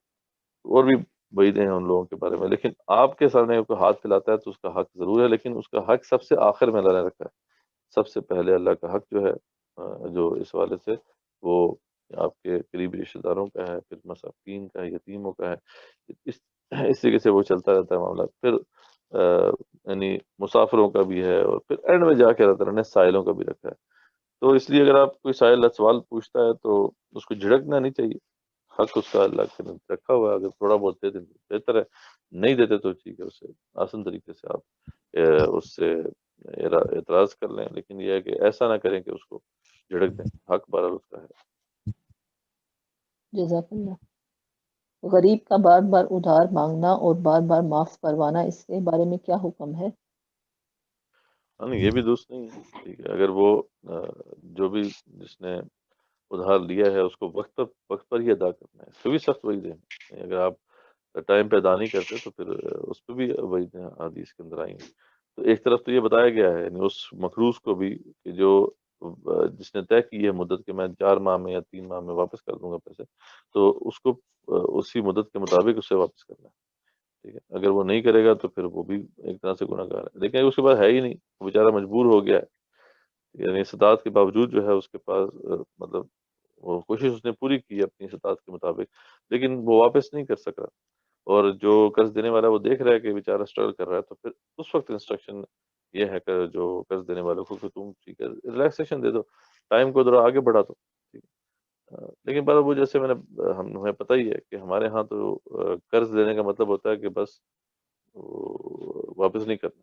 اور بھی وعیدیں ہیں ان لوگوں کے بارے میں۔ لیکن آپ کے سامنے کوئی ہاتھ پھیلاتا ہے تو اس کا حق ضرور ہے، لیکن اس کا حق سب سے آخر میں اللہ نے رکھا ہے، سب سے پہلے اللہ کا حق جو ہے جو اس حوالے سے وہ آپ کے قریبی رشتہ داروں کا ہے، پھر مساکین کا ہے، یتیموں کا ہے، اس طریقے سے وہ چلتا رہتا ہے معاملہ. پھر یعنی مسافروں کا بھی ہے، اور پھر اینڈ میں جا کے اللہ تعالیٰ نے سائلوں کا بھی رکھا ہے. تو اس لیے اگر آپ کوئی سائل سوال پوچھتا ہے تو اس کو جھڑکنا نہیں چاہیے. حق اس کا اللہ کے نے رکھا ہوا ہے، اگر تھوڑا بہت دے دیں تو بہتر ہے، نہیں دیتے تو ٹھیک ہے، اسے آسان طریقے سے آپ اس سے اعتراض کر لیں، لیکن یہ ہے کہ ایسا نہ کریں کہ اس کو جھڑک دیں. حق بہرحال اس کا ہے. جزاک اللہ. غریب کا بار بار ادھار مانگنا اور بار بار معاف کروانا، اس کے بارے میں کیا حکم ہے؟ نہیں، یہ بھی درست نہیں ہے. ٹھیک ہے، اگر وہ جو بھی جس نے ادھار لیا ہے اس کو وقت پر ہی ادا کرنا ہے، اس کو بھی سخت وعید ہے. اگر آپ ٹائم پہ ادا نہیں کرتے تو پھر اس پہ بھی وعید حدیث کے اندر آئیں گے. تو ایک طرف تو یہ بتایا گیا ہے، یعنی اس مقروض کو بھی کہ جو جس نے طے کی ہے مدت کہ میں 4 ماہ میں یا 3 ماہ میں واپس کر دوں گا پیسے، تو اس کو اسی مدت کے مطابق اسے واپس کرنا ہے. ٹھیک ہے، اگر وہ نہیں کرے گا تو پھر وہ بھی ایک طرح سے گناہ گار ہے. لیکن اس کے پاس ہے ہی نہیں، وہ بیچارہ مجبور ہو گیا ہے، یعنی استطاعت کے باوجود جو ہے اس کے پاس مطلب وہ کوشش اس نے پوری کی اپنی استطاعت کے مطابق، لیکن وہ واپس نہیں کر سکا. اور جو قرض دینے والا وہ دیکھ رہا ہے کہ بیچارہ اسٹرگل کر رہا ہے، تو پھر اس وقت انسٹرکشن یہ ہے کہ جو قرض دینے والوں کو کہ تم ٹھیک ہے ریلیکسیشن دے دو، ٹائم کو ذرا آگے بڑھا دو. ٹھیک ہے، لیکن پر وہ جیسے ہمیں پتہ ہی ہے کہ ہمارے ہاں تو قرض لینے کا مطلب ہوتا ہے کہ بس واپس نہیں کرنا.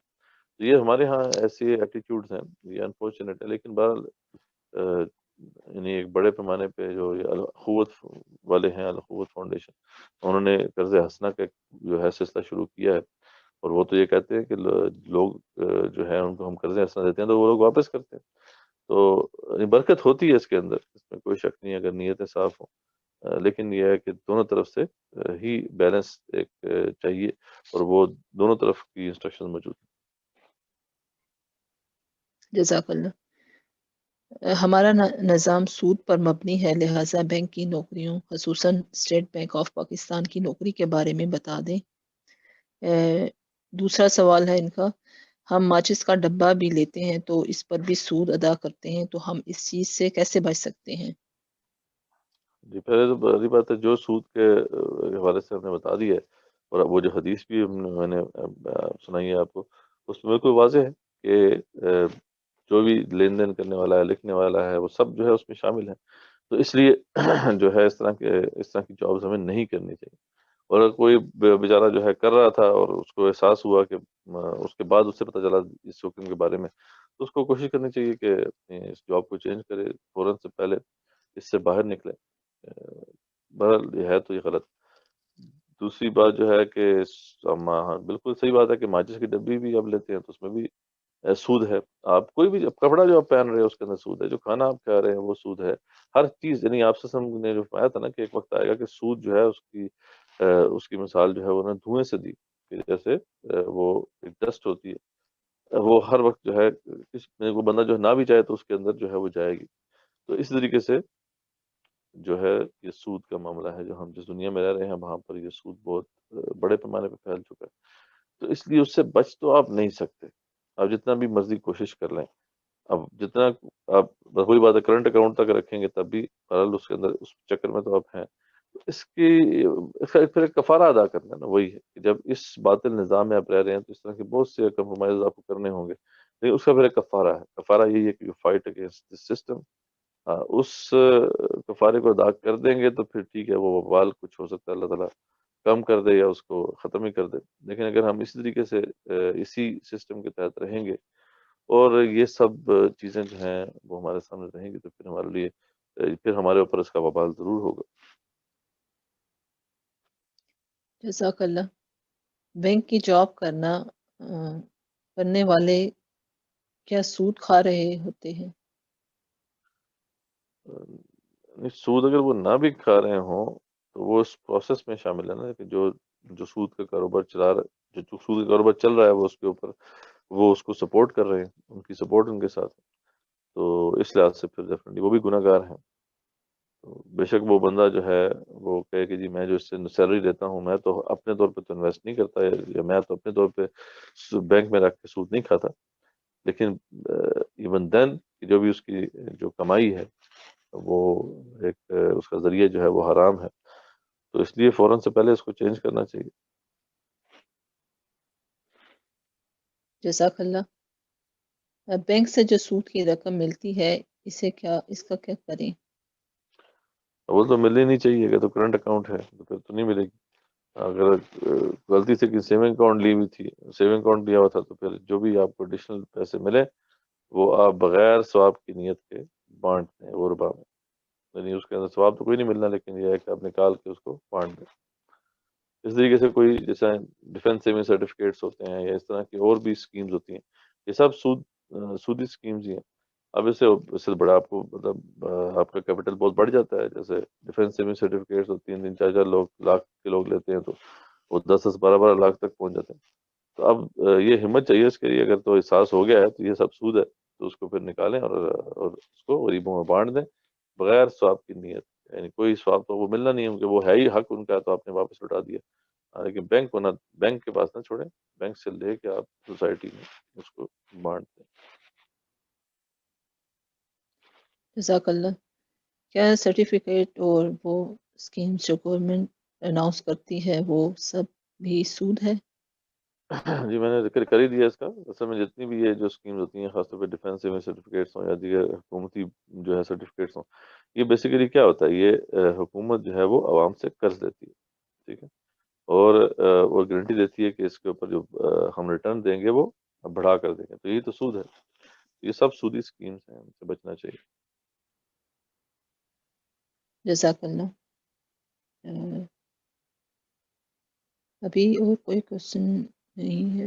تو یہ ہمارے ہاں ایسی ایٹیٹیوڈز ہیں، یہ انفارچونیٹ ہے. لیکن بہرحال یعنی ایک بڑے پیمانے پہ جو یہ الاخوت والے ہیں، الاخوت فاؤنڈیشن، انہوں نے قرض حسنہ کا جو ہے سلسلہ شروع کیا ہے. اور وہ تو یہ کہتے ہیں کہ لوگ جو ہے ان کو ہم قرض حسنہ دیتے ہیں تو وہ لوگ واپس کرتے ہیں. تو برکت ہوتی ہے اس کے اندر، اس میں کوئی شک نہیں اگر نیتیں صاف ہوں. لیکن یہ ہے کہ دونوں طرف سے ہی بیلنس ایک چاہیے، اور وہ دونوں طرف کی انسٹرکشن موجود ہیں. جزاک اللہ. ہمارا نظام سود پر مبنی ہے، لہٰذا بینک کی نوکریوں خصوصاً اسٹیٹ بینک آف پاکستان کی نوکری کے بارے میں بتا دیں. دوسرا سوال ہے ان کا، ہم ماچس کا ڈبہ بھی لیتے ہیں تو اس پر بھی سود ادا کرتے ہیں، تو ہم اس چیز سے کیسے بچ سکتے ہیں؟ جی، پہلے تو بڑی بات ہے جو سود کے حوالے سے ہم نے بتا دی ہے، اور وہ جو حدیث بھی میں نے سنائی ہے آپ کو، اس میں بالکل واضح ہے کہ جو بھی لین دین کرنے والا ہے، لکھنے والا ہے، وہ سب جو ہے اس میں شامل ہے. تو اس لیے جو ہے اس طرح کی جابز ہمیں نہیں کرنی چاہیے. اور اگر کوئی بیچارہ جو ہے کر رہا تھا اور اس کو احساس ہوا کہ اس کے بعد اس سے پتہ چلا اس حکم کے بارے میں، تو اس کو کوشش کرنی چاہیے کہ اس جاب کو چینج کرے فوراً سے پہلے، اس سے باہر نکلے. بہرحال یہ ہے تو یہ غلط. دوسری بات جو ہے کہ ہاں بالکل صحیح بات ہے کہ ماچس کی ڈبی بھی اب لیتے ہیں تو اس میں بھی سود ہے. آپ کوئی بھی کپڑا جو آپ پہن رہے ہیں اس کے اندر سود ہے، جو کھانا آپ کھا رہے ہیں وہ سود ہے. ہر چیز، یعنی آپ سے نے جو فرمایا تھا نا کہ ایک وقت آئے گا کہ سود جو ہے اس کی مثال جو ہے وہ دھوئیں سے دی کہ جیسے وہ ایک ڈسٹ ہوتی ہے، وہ ہر وقت جو ہے وہ بندہ جو نہ بھی چاہے تو اس کے اندر جو ہے وہ جائے گی. تو اس طریقے سے جو ہے یہ سود کا معاملہ ہے، جو ہم جس دنیا میں رہ رہے ہیں وہاں پر یہ سود بہت بڑے پیمانے پہ پھیل چکا ہے. تو اس لیے اس سے بچ تو آپ نہیں سکتے، آپ جتنا بھی مرضی کوشش کر لیں. اب جتنا آپ وہی بات ہے کرنٹ اکاؤنٹ تک رکھیں گے تب بھی بہرحال اس کے اندر اس چکر میں تو آپ ہیں. تو اس کی پھر ایک کفارہ ادا کرنا ہے نا، وہی ہے کہ جب اس باطل نظام میں آپ رہ رہے ہیں تو اس طرح کے بہت سے کمپرومائز آپ کو کرنے ہوں گے، لیکن اس کا پھر ایک کفارہ ہے. کفارہ یہی ہے کہ you fight against this system. اس کفارے کو ادا کر دیں گے تو پھر ٹھیک ہے، وہ وبال کچھ ہو سکتا ہے اللہ تعالیٰ کم کر دے یا اس کو ختم ہی کر دے. لیکن اگر ہم اسی طریقے سے اسی سسٹم کے تحت رہیں گے اور یہ سب چیزیں جو ہیں وہ ہمارے سامنے رہیں گی تو پھر ہمارے لیے پھر ہمارے اوپر اس کا وبال ضرور ہوگا. جزاک اللہ. بینک کی جاب کرنے والے کیا سود کھا رہے ہوتے ہیں؟ سود اگر وہ نہ بھی کھا رہے ہوں تو وہ اس پروسیس میں شامل ہے نا کہ جو سود کا کاروبار چلا رہا جو سود کا کاروبار چل رہا ہے وہ اس کے اوپر وہ اس کو سپورٹ کر رہے ہیں، ان کی سپورٹ ان کے ساتھ. تو اس لحاظ سے پھر ڈیفینیٹلی وہ بھی گناہ گار ہیں. تو بے شک وہ بندہ جو ہے وہ کہے کہ جی میں جو اس سے سیلری لیتا ہوں میں تو اپنے طور پہ تو انویسٹ نہیں کرتا، یا میں تو اپنے طور پہ بینک میں رکھ کے سود نہیں کھاتا. لیکن ایون دین جو بھی اس کی جو کمائی ہے وہ ایک اس کا ذریعہ جو ہے وہ حرام ہے، تو اس لیے فوراً سے پہلے اس کو چینج کرنا چاہیے۔ جزاک اللہ۔ بینک سے جو سود کی رقم ملتی ہے اس کا کیا کریں؟ وہ تو ملنی نہیں چاہیے، اگر تو کرنٹ اکاؤنٹ ہے تو پھر تو نہیں ملے گی۔ اگر غلطی سے کسی سیونگ اکاؤنٹ لی ہوئی تھی، سیونگ اکاؤنٹ لیا ہوا تھا، تو پھر جو بھی آپ کو ایڈیشنل پیسے ملے وہ آپ بغیر ثواب کی نیت کے بانٹ دیں غربا میں، یعنی اس کے اندر ثواب تو کوئی نہیں ملنا، لیکن یہ ہے کہ آپ نکال کے اس کو بانٹ دیں۔ اس طریقے سے کوئی جیسا ڈیفینس سیونگ سرٹیفکیٹس ہوتے ہیں یا اس طرح کی اور بھی اسکیمز ہوتی ہیں، یہ سب سودی اسکیمز ہی ہیں۔ اب اس سے بڑا آپ کو مطلب آپ کا کیپٹل بہت بڑھ جاتا ہے، جیسے ڈیفینس سیونگ سرٹیفکیٹس ہوتی ہیں، 3-4 لاکھ کے لوگ لیتے ہیں، تو وہ 10-12 لاکھ تک پہنچ جاتے ہیں۔ تو اب یہ ہمت چاہیے اس کے لیے، اگر تو احساس ہو گیا ہے تو یہ سب سود ہے، تو اس کو پھر نکالیں اور اس کو غریبوں میں بانٹ دیں بغیر ثواب کی نیت، یعنی کوئی ثواب تو وہ ملنا نہیں ہے کیونکہ وہ ہے ہی حق ان کا، تو آپ نے واپس لوٹا دیا۔ لیکن بینک کے پاس نہ چھوڑیں، بینک سے لے کے آپ سوسائٹی میں اس کو بانٹ دیں۔ جزاک اللہ۔ کیا سرٹیفکیٹ اور وہ اسکیمز جو گورنمنٹ اناؤنس کرتی ہے وہ سب بھی سود ہے؟ جی میں نے ذکر کر ہی دیا اس کا۔ اصل میں جتنی بھی یہ جو اسکیمز ہوتی ہیں، خاص طور پہ ڈیفینس سیونگ سرٹیفکیٹس ہوں یا دیگر حکومتی جو ہے سرٹیفکیٹس ہوں، یہ بیسیکلی کیا ہوتا ہے، یہ حکومت جو ہے وہ عوام سے قرض لیتی ہے، ٹھیک ہے، اور وہ گارنٹی دیتی ہے کہ اس کے اوپر جو ہم ریٹرن دیں گے وہ بڑھا کر دیں گے، تو یہی تو سود ہے۔ یہ سب سودی اسکیمز ہیں، ان سے بچنا چاہیے۔ جزاک اللہ۔ ابھی اور کوئی کوشچن نہیں ہے؟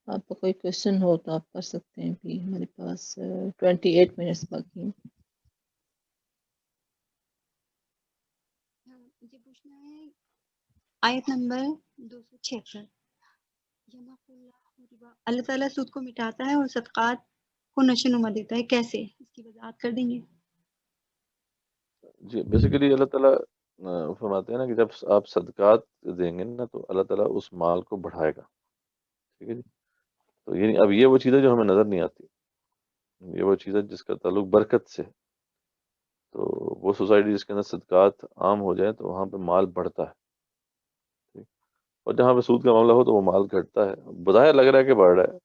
آپ کا کوئی کوشچن ہو تو آپ کر سکتے ہیں، بھی ہمارے پاس 28 منٹس باقی ہیں۔ مجھے پوچھنا ہے آیت نمبر 276، اللہ تعالیٰ سود کو مٹاتا ہے اور صدقات کو نشوونما دیتا ہے، کیسے؟ اس کی وضاحت کر دیں گے؟ جی بیسیکلی اللہ تعالیٰ فرماتے ہیں نا کہ جب آپ صدقات دیں گے نا تو اللہ تعالیٰ اس مال کو بڑھائے گا، ٹھیک ہے جی۔ تو یعنی اب یہ وہ چیز ہے جو ہمیں نظر نہیں آتی، یہ وہ چیز ہے جس کا تعلق برکت سے ہے۔ تو وہ سوسائٹی جس کے اندر صدقات عام ہو جائے تو وہاں پہ مال بڑھتا ہے، ٹھیک، اور جہاں پہ سود کا معاملہ ہو تو وہ مال گھٹتا ہے۔ بظاہر لگ رہا ہے کہ بڑھ رہا ہے،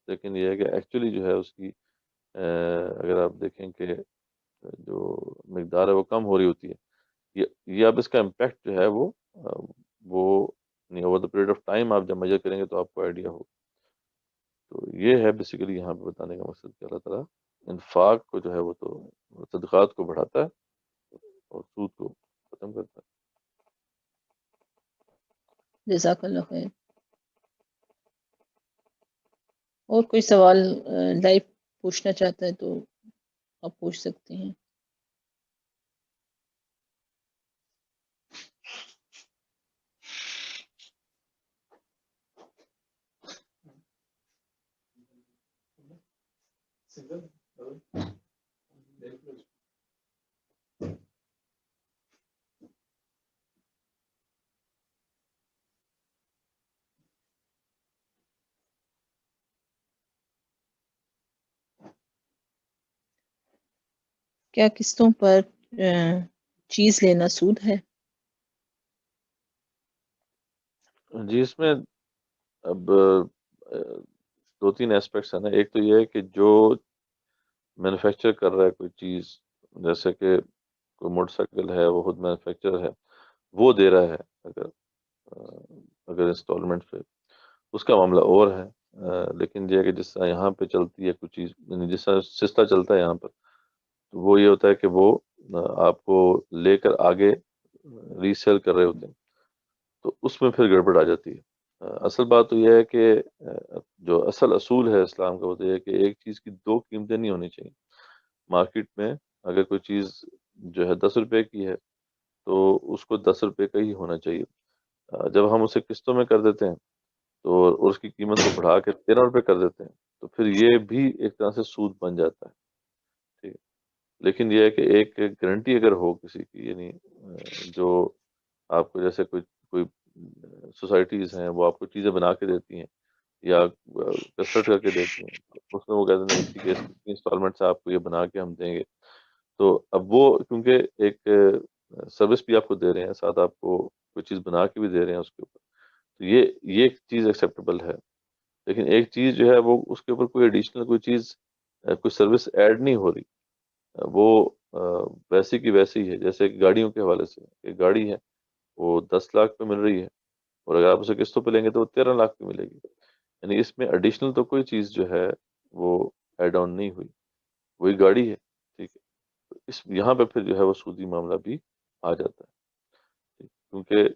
لیکن یہ ہے کہ ایکچولی جو ہے اس کی اگر آپ دیکھیں کہ جو مقدار ہے وہ کم ہو رہی ہوتی ہے۔ یہ اب اس کا امپیکٹ جو ہے وہ over the period of time آپ جب میجر کریں گے تو آپ کو آئیڈیا ہو۔ تو یہ ہے بیسیکلی یہاں پہ بتانے کا مقصد کہ اللہ تعالیٰ انفاق کو جو ہے وہ تو صدقات کو بڑھاتا ہے اور سود کو ختم کرتا ہے۔ جزاک اللہ خیر۔ اور کوئی سوال لائیو پوچھنا چاہتا ہے تو آپ پوچھ سکتے ہیں۔ کیا قسطوں پر چیز لینا سود ہے؟ جی اس میں اب 2-3 ایسپیکٹس ہیں نا۔ ایک تو یہ ہے کہ جو مینوفیکچر کر رہا ہے کوئی چیز، جیسے کہ کوئی موٹر سائیکل ہے وہ خود مینوفیکچر ہے، وہ دے رہا ہے اگر انسٹالمنٹ پہ، اس کا معاملہ اور ہے۔ لیکن یہ ہے کہ جس طرح یہاں پہ چلتی ہے کچھ چیز، یعنی جس طرح سسٹم چلتا ہے یہاں پر، تو وہ یہ ہوتا ہے کہ وہ آپ کو لے کر آگے ری سیل کر رہے ہوتے ہیں، تو اس میں پھر گڑبڑ آ جاتی ہے۔ اصل بات تو یہ ہے کہ جو اصل اصول ہے اسلام کا وہ تو یہ ہے کہ ایک چیز کی 2 قیمتیں نہیں ہونی چاہیے۔ مارکیٹ میں اگر کوئی چیز جو ہے 10 روپے کی ہے تو اس کو 10 روپے کا ہی ہونا چاہیے۔ جب ہم اسے قسطوں میں کر دیتے ہیں تو اور اس کی قیمت کو بڑھا کے 13 روپے کر دیتے ہیں تو پھر یہ بھی ایک طرح سے سود بن جاتا ہے، ٹھیک ہے۔ لیکن یہ ہے کہ ایک گارنٹی اگر ہو کسی کی، یعنی جو آپ کو جیسے کوئی سوسائٹیز ہیں وہ آپ کو چیزیں بنا کے دیتی ہیں، یا کسرت کر کے دیتے ہیں، اس میں وہ کہتے ہیں ٹھیک ہے اتنی انسٹالمنٹ سے آپ کو یہ بنا کے ہم دیں گے. تو اب وہ کیونکہ ایک سروس بھی آپ کو دے رہے ہیں، ساتھ آپ کو کوئی چیز بنا کے بھی دے رہے ہیں اس کے اوپر، تو یہ ایک چیز ایکسیپٹیبل ہے. لیکن ایک چیز جو ہے وہ اس کے اوپر کوئی ایڈیشنل کوئی چیز کوئی سروس ایڈ نہیں ہو رہی، وہ ویسی کی ویسی ہے. جیسے گاڑیوں کے حوالے سے ایک گاڑی ہے وہ 10 لاکھ پہ مل رہی ہے، اور اگر آپ اسے قسطوں پہ لیں گے تو وہ 13 لاکھ پہ ملے گی. یعنی اس میں ایڈیشنل تو کوئی چیز جو ہے وہ ایڈ آن نہیں ہوئی، وہی گاڑی ہے. ٹھیک ہے، تو اس یہاں پہ پھر جو ہے وہ سودی معاملہ بھی آ جاتا ہے. کیونکہ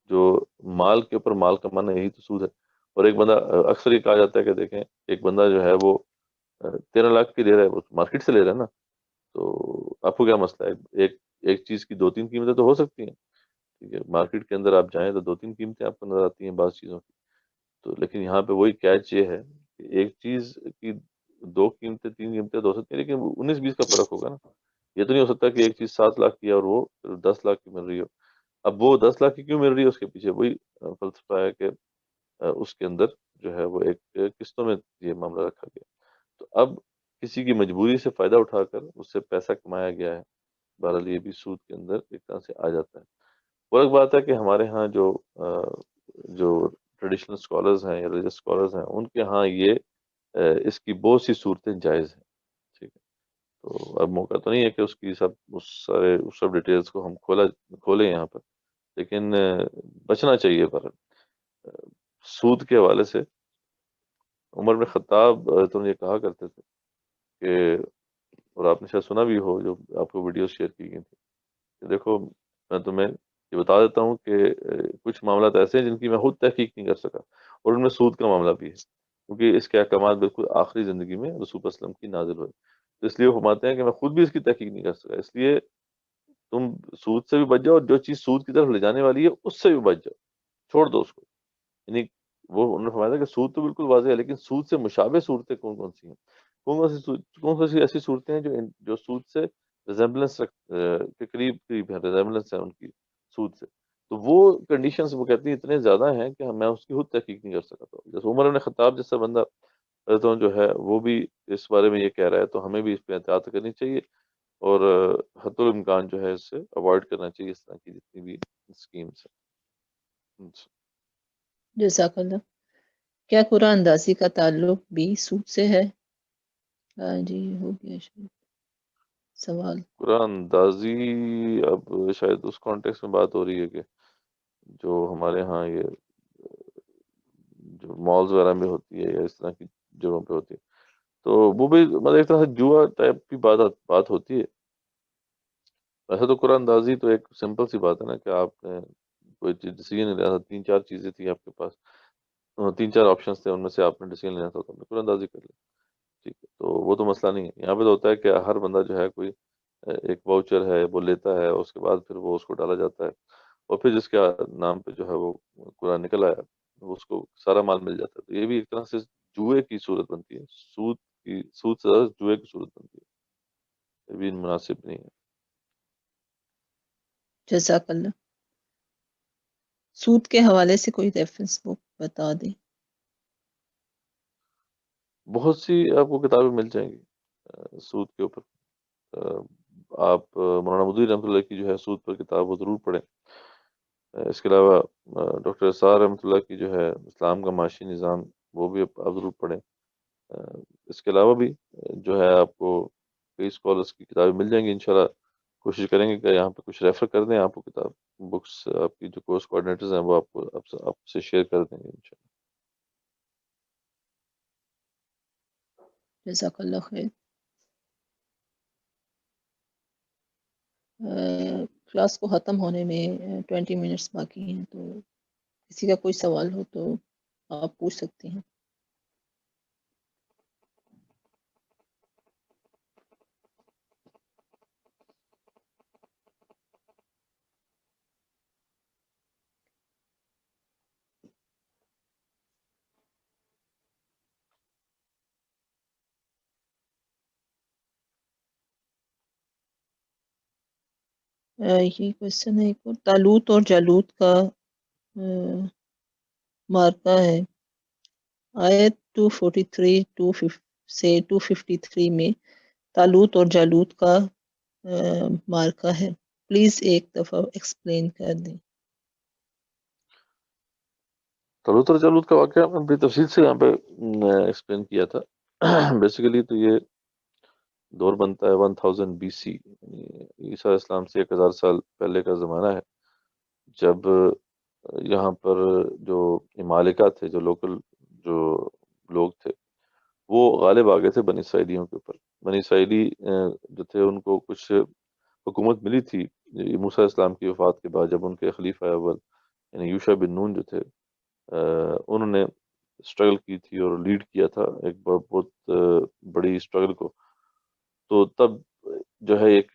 جو مال کے اوپر مال کمانا یہی تو سود ہے. اور ایک بندہ اکثر یہ کہا جاتا ہے کہ دیکھیں ایک بندہ جو ہے وہ 13 لاکھ کی لے رہا ہے، وہ مارکیٹ سے لے رہا ہے نا، تو آپ کو کیا مسئلہ ہے؟ ایک چیز کی 2-3 قیمتیں تو ہو سکتی ہیں. ٹھیک ہے، مارکیٹ کے اندر آپ جائیں تو 2-3 قیمتیں آپ کو نظر آتی ہیں بعض چیزوں کی. تو لیکن یہاں پہ وہی کیچ یہ ہے کہ ایک چیز کی 2 قیمتیں 3 قیمتیں تو ہو سکتی ہیں، لیکن 19-20 کا فرق ہوگا نا. یہ تو نہیں ہو سکتا کہ ایک چیز 7 لاکھ کی ہے اور وہ 10 لاکھ کی مل رہی ہو. اب وہ 10 لاکھ کی کیوں مل رہی ہے، اس کے پیچھے وہی فلسفہ ہے کہ اس کے اندر جو ہے وہ ایک قسطوں میں یہ معاملہ رکھا گیا. تو اب کسی کی مجبوری سے فائدہ اٹھا کر اس سے پیسہ کمایا گیا ہے، بہرحال یہ بھی سود کے اندر ایک طرح سے آ جاتا ہے. اور ایک بات ہے کہ ہمارے ہاں جو ٹریڈیشنل اسکالرز ہیں یا ریلیجس اسکالرز ہیں، ان کے ہاں یہ اس کی بہت سی صورتیں جائز ہیں. ٹھیک ہے، تو اب موقع تو نہیں ہے کہ اس کی سب ڈیٹیلز کو ہم کھولیں یہاں پر، لیکن بچنا چاہیے. پر سود کے حوالے سے عمر بن خطاب تو یہ کہا کرتے تھے کہ، اور آپ نے شاید سنا بھی ہو جو آپ کو ویڈیوز شیئر کی گئی تھی، کہ دیکھو میں تمہیں یہ بتا دیتا ہوں کہ کچھ معاملات ایسے ہیں جن کی میں خود تحقیق نہیں کر سکا، اور ان میں سود کا معاملہ بھی ہے، کیونکہ اس کے احکامات بالکل آخری زندگی میں رسول اللہ صلی اللہ علیہ وسلم کی نازل ہوئے. تو اس لیے وہ فرماتے ہیں کہ میں خود بھی اس کی تحقیق نہیں کر سکا، اس لیے تم سود سے بھی بچ جاؤ، اور جو چیز سود کی طرف لے جانے والی ہے اس سے بھی بچ جاؤ، چھوڑ دو اس کو. یعنی وہ انہوں نے فرمایا تھا کہ سود تو بالکل واضح ہے، لیکن سود سے مشابہ صورتیں کون کون سی ہیں، کون سی ایسی صورتیں ہیں جو سود سے ریزمبلنس کے قریب ہے، ریزمبلنس ہے ان کی سود سے. تو وہ کنڈیشنز وہ کہتی ہیں اتنے زیادہ ہیں کہ میں اس کی خود تحقیق نہیں کر سکا. تو جیسے عمر بن خطاب جیسا بندہ جو ہے وہ بھی اس بارے میں یہ کہہ رہا ہے، تو ہمیں بھی اس پہ احتیاط کرنی چاہیے، اور حتی الامکان جو ہے اس سے اوائڈ کرنا چاہیے اس طرح کی جتنی بھی اسکیمس ہیں. جزاک اللہ. کیا قرآن اندازی کا تعلق بھی سود سے ہے؟ جی ہو گیا شاید سوال. قرآن اندازی اب شاید اس کانٹیکس میں بات ہو رہی ہے کہ جو ہمارے ہاں یہ جو مالز وغیرہ میں ہوتی ہے یا اس طرح کی جگہوں پہ ہوتی ہے، تو وہ بھی مطلب ایک طرح سے جوا ٹائپ کی بات ہوتی ہے. ویسے تو قرآن اندازی تو ایک سمپل سی بات ہے نا کہ آپ نے کوئی چیز ڈیسیجن لینا تھا، 3-4 چیزیں تھیں آپ کے پاس، 3-4 آپشنس تھے، ان میں سے آپ نے ڈیسیجن لینا تھا تو آپ نے قرآن اندازی کر لی. ٹھیک ہے، تو وہ تو مسئلہ نہیں ہے. یہاں پہ تو ہوتا ہے کہ ہر بندہ جو ہے کوئی ایک واؤچر ہے وہ لیتا ہے، اس کے بعد پھر وہ اس کو ڈالا جاتا ہے، اور پھر جس کے نام پہ جو ہے وہ قرآن نکل آیا اس کو سارا مال مل جاتا ہے. تو یہ بھی ایک طرح سے جوئے کی صورت بنتی ہے، سود سے زیادہ جوئے کی صورت بنتی ہے، یہ بھی مناسب نہیں ہے. جزاک اللہ. سود کے حوالے سے کوئی ریفرنس بک بتا دیں. بہت سی آپ کو کتابیں مل جائیں گی سود کے اوپر. آپ مولانا مودودی رحمۃ اللہ کی جو ہے سود پر کتاب وہ ضرور پڑھیں. اس کے علاوہ ڈاکٹر اسرار رحمۃ اللہ کی جو ہے اسلام کا معاشی نظام، وہ بھی آپ ضرور پڑھیں. اس کے علاوہ بھی جو ہے آپ کو کئی اسکالرس کی کتابیں مل جائیں گی انشاءاللہ. کوشش کریں گے کہ یہاں پہ کچھ ریفر کر دیں آپ کو کتاب بکس، آپ کی جو کورس کوآرڈینیٹرز ہیں وہ آپ سے شیئر کر دیں گے انشاءاللہ. جزاک اللہ خیر. کلاس کو ختم ہونے میں 20 منٹس باقی ہیں، تو کسی کا کوئی سوال ہو تو آپ پوچھ سکتے ہیں. یہ کوشچن ہے ایک اور، تالوت اور جالوت کا مارکا ہے آیت 243 سے 253 میں طالوت اور جالوت کا مارکہ ہے، پلیز ایک دفعہ ایکسپلین کر دیں۔ طالوت اور جالوت کا واقعہ ہم نے بڑی تفصیل سے یہاں پہ ایکسپلین کیا تھا۔ بیسیکلی تو یہ دور بنتا ہے 1000 BC، یعنی عیسیٰ علیہ السلام سے 1000 سال پہلے کا زمانہ ہے، جب یہاں پر جو ممالکہ تھے، جو لوکل جو لوگ تھے، وہ غالب آ گئے تھے بنی اسرائیلیوں کے اوپر۔ بنی اسرائیلی جو تھے ان کو کچھ حکومت ملی تھی موسیٰ علیہ السلام کی وفات کے بعد، جب ان کے خلیفہ اول یعنی یوشع بن نون جو تھے، انہوں نے اسٹرگل کی تھی اور لیڈ کیا تھا ایک بہت بڑی اسٹرگل کو، تو تب جو ہے ایک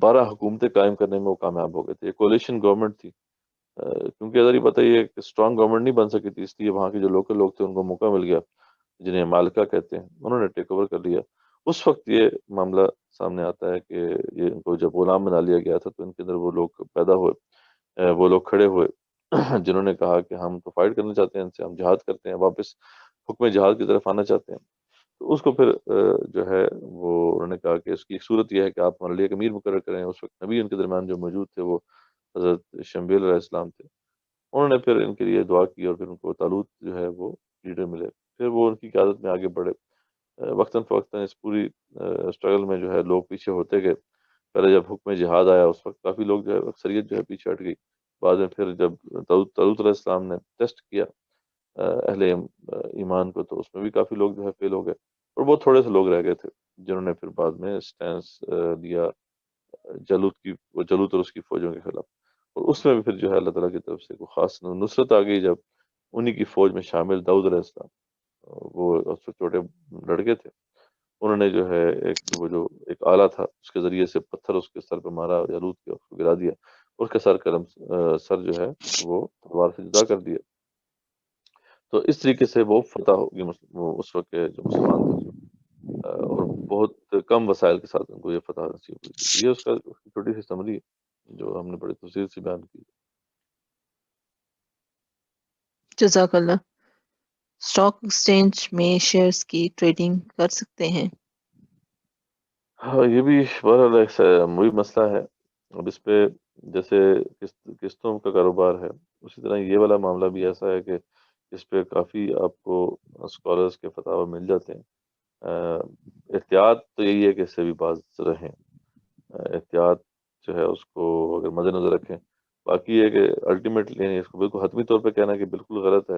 12 حکومتیں قائم کرنے میں وہ کامیاب ہو گئے تھے۔ ایک کولیشن گورنمنٹ تھی، کیونکہ اگر یہ بتائیے ایک اسٹرانگ گورنمنٹ نہیں بن سکی تھی، اس لیے وہاں کے جو لوکل لوگ تھے ان کو موقع مل گیا، جنہیں مالکہ کہتے ہیں، انہوں نے ٹیک اوور کر لیا۔ اس وقت یہ معاملہ سامنے آتا ہے کہ یہ ان کو جب غلام بنا لیا گیا تھا تو ان کے اندر وہ لوگ پیدا ہوئے، وہ لوگ کھڑے ہوئے جنہوں نے کہا کہ ہم تو فائٹ کرنا چاہتے ہیں ان سے، ہم جہاد کرتے ہیں، واپس حکم جہاد کی طرف آنا چاہتے ہیں۔ تو اس کو پھر جو ہے وہ انہوں نے کہا کہ اس کی ایک صورت یہ ہے کہ آپ ہمارے لیے ایک امیر مقرر کریں۔ اس وقت نبی ان کے درمیان جو موجود تھے وہ حضرت شمبیل علیہ السلام تھے، انہوں نے پھر ان کے لیے دعا کی اور پھر ان کو طالوت جو ہے وہ لیڈر ملے۔ پھر وہ ان کی قیادت میں آگے بڑھے، وقتاً فوقتاً اس پوری اسٹرگل میں جو ہے لوگ پیچھے ہوتے گئے۔ پہلے جب حکم جہاد آیا اس وقت کافی لوگ جو ہے اکثریت جو ہے پیچھے ہٹ گئی، بعد میں پھر جب طالوت علیہ السلام نے ٹیسٹ کیا اہل ایمان کو تو اس میں بھی کافی لوگ جو ہے فیل ہو گئے، اور بہت تھوڑے سے لوگ رہ گئے تھے جنہوں نے پھر بعد میں سٹینس لیا جالوت اور اس کی فوجوں کے خلاف۔ اور اس میں بھی پھر جو ہے اللہ تعالیٰ کی طرف سے کوئی خاص نصرت آ گئی، جب انہی کی فوج میں شامل داؤد علیہ السلام، وہ اس وقت چھوٹے لڑکے تھے، انہوں نے جو ہے وہ جو ایک آلہ تھا اس کے ذریعے سے پتھر اس کے سر پہ مارا، جالوت کے، اس کو گرا دیا، اس کا سر جو ہے وہ تلوار سے جدا کر دیا۔ تو اس طریقے سے وہ فتح ہوگی وہ اس وقت کے جو مسلمان تھے، اور بہت کم وسائل کے ساتھ ان کو یہ فتح نصیب ہوئی تھی۔ یہ اس کی چھوٹی سی سمری ہے جو ہم نے بڑی تفصیل سے بیان کی۔ جزاک اللہ۔ اسٹاک ایکسچینج میں شیئرز کی ٹریڈنگ کر سکتے ہیں؟ ہاں، یہ بھی بہرحال ایک وہی مسئلہ ہے۔ اب اس پہ جیسے قسطوں کا کاروبار ہے، اسی طرح یہ والا معاملہ بھی ایسا ہے کہ اس پہ کافی آپ کو اسکالرز کے فتاوی مل جاتے ہیں۔ احتیاط تو یہی ہے کہ اس سے بھی باز رہیں، احتیاط جو ہے اس کو اگر مد نظر رکھیں۔ باقی یہ کہ الٹیمیٹلی اس کو بالکل حتمی طور پہ کہنا کہ بالکل غلط ہے،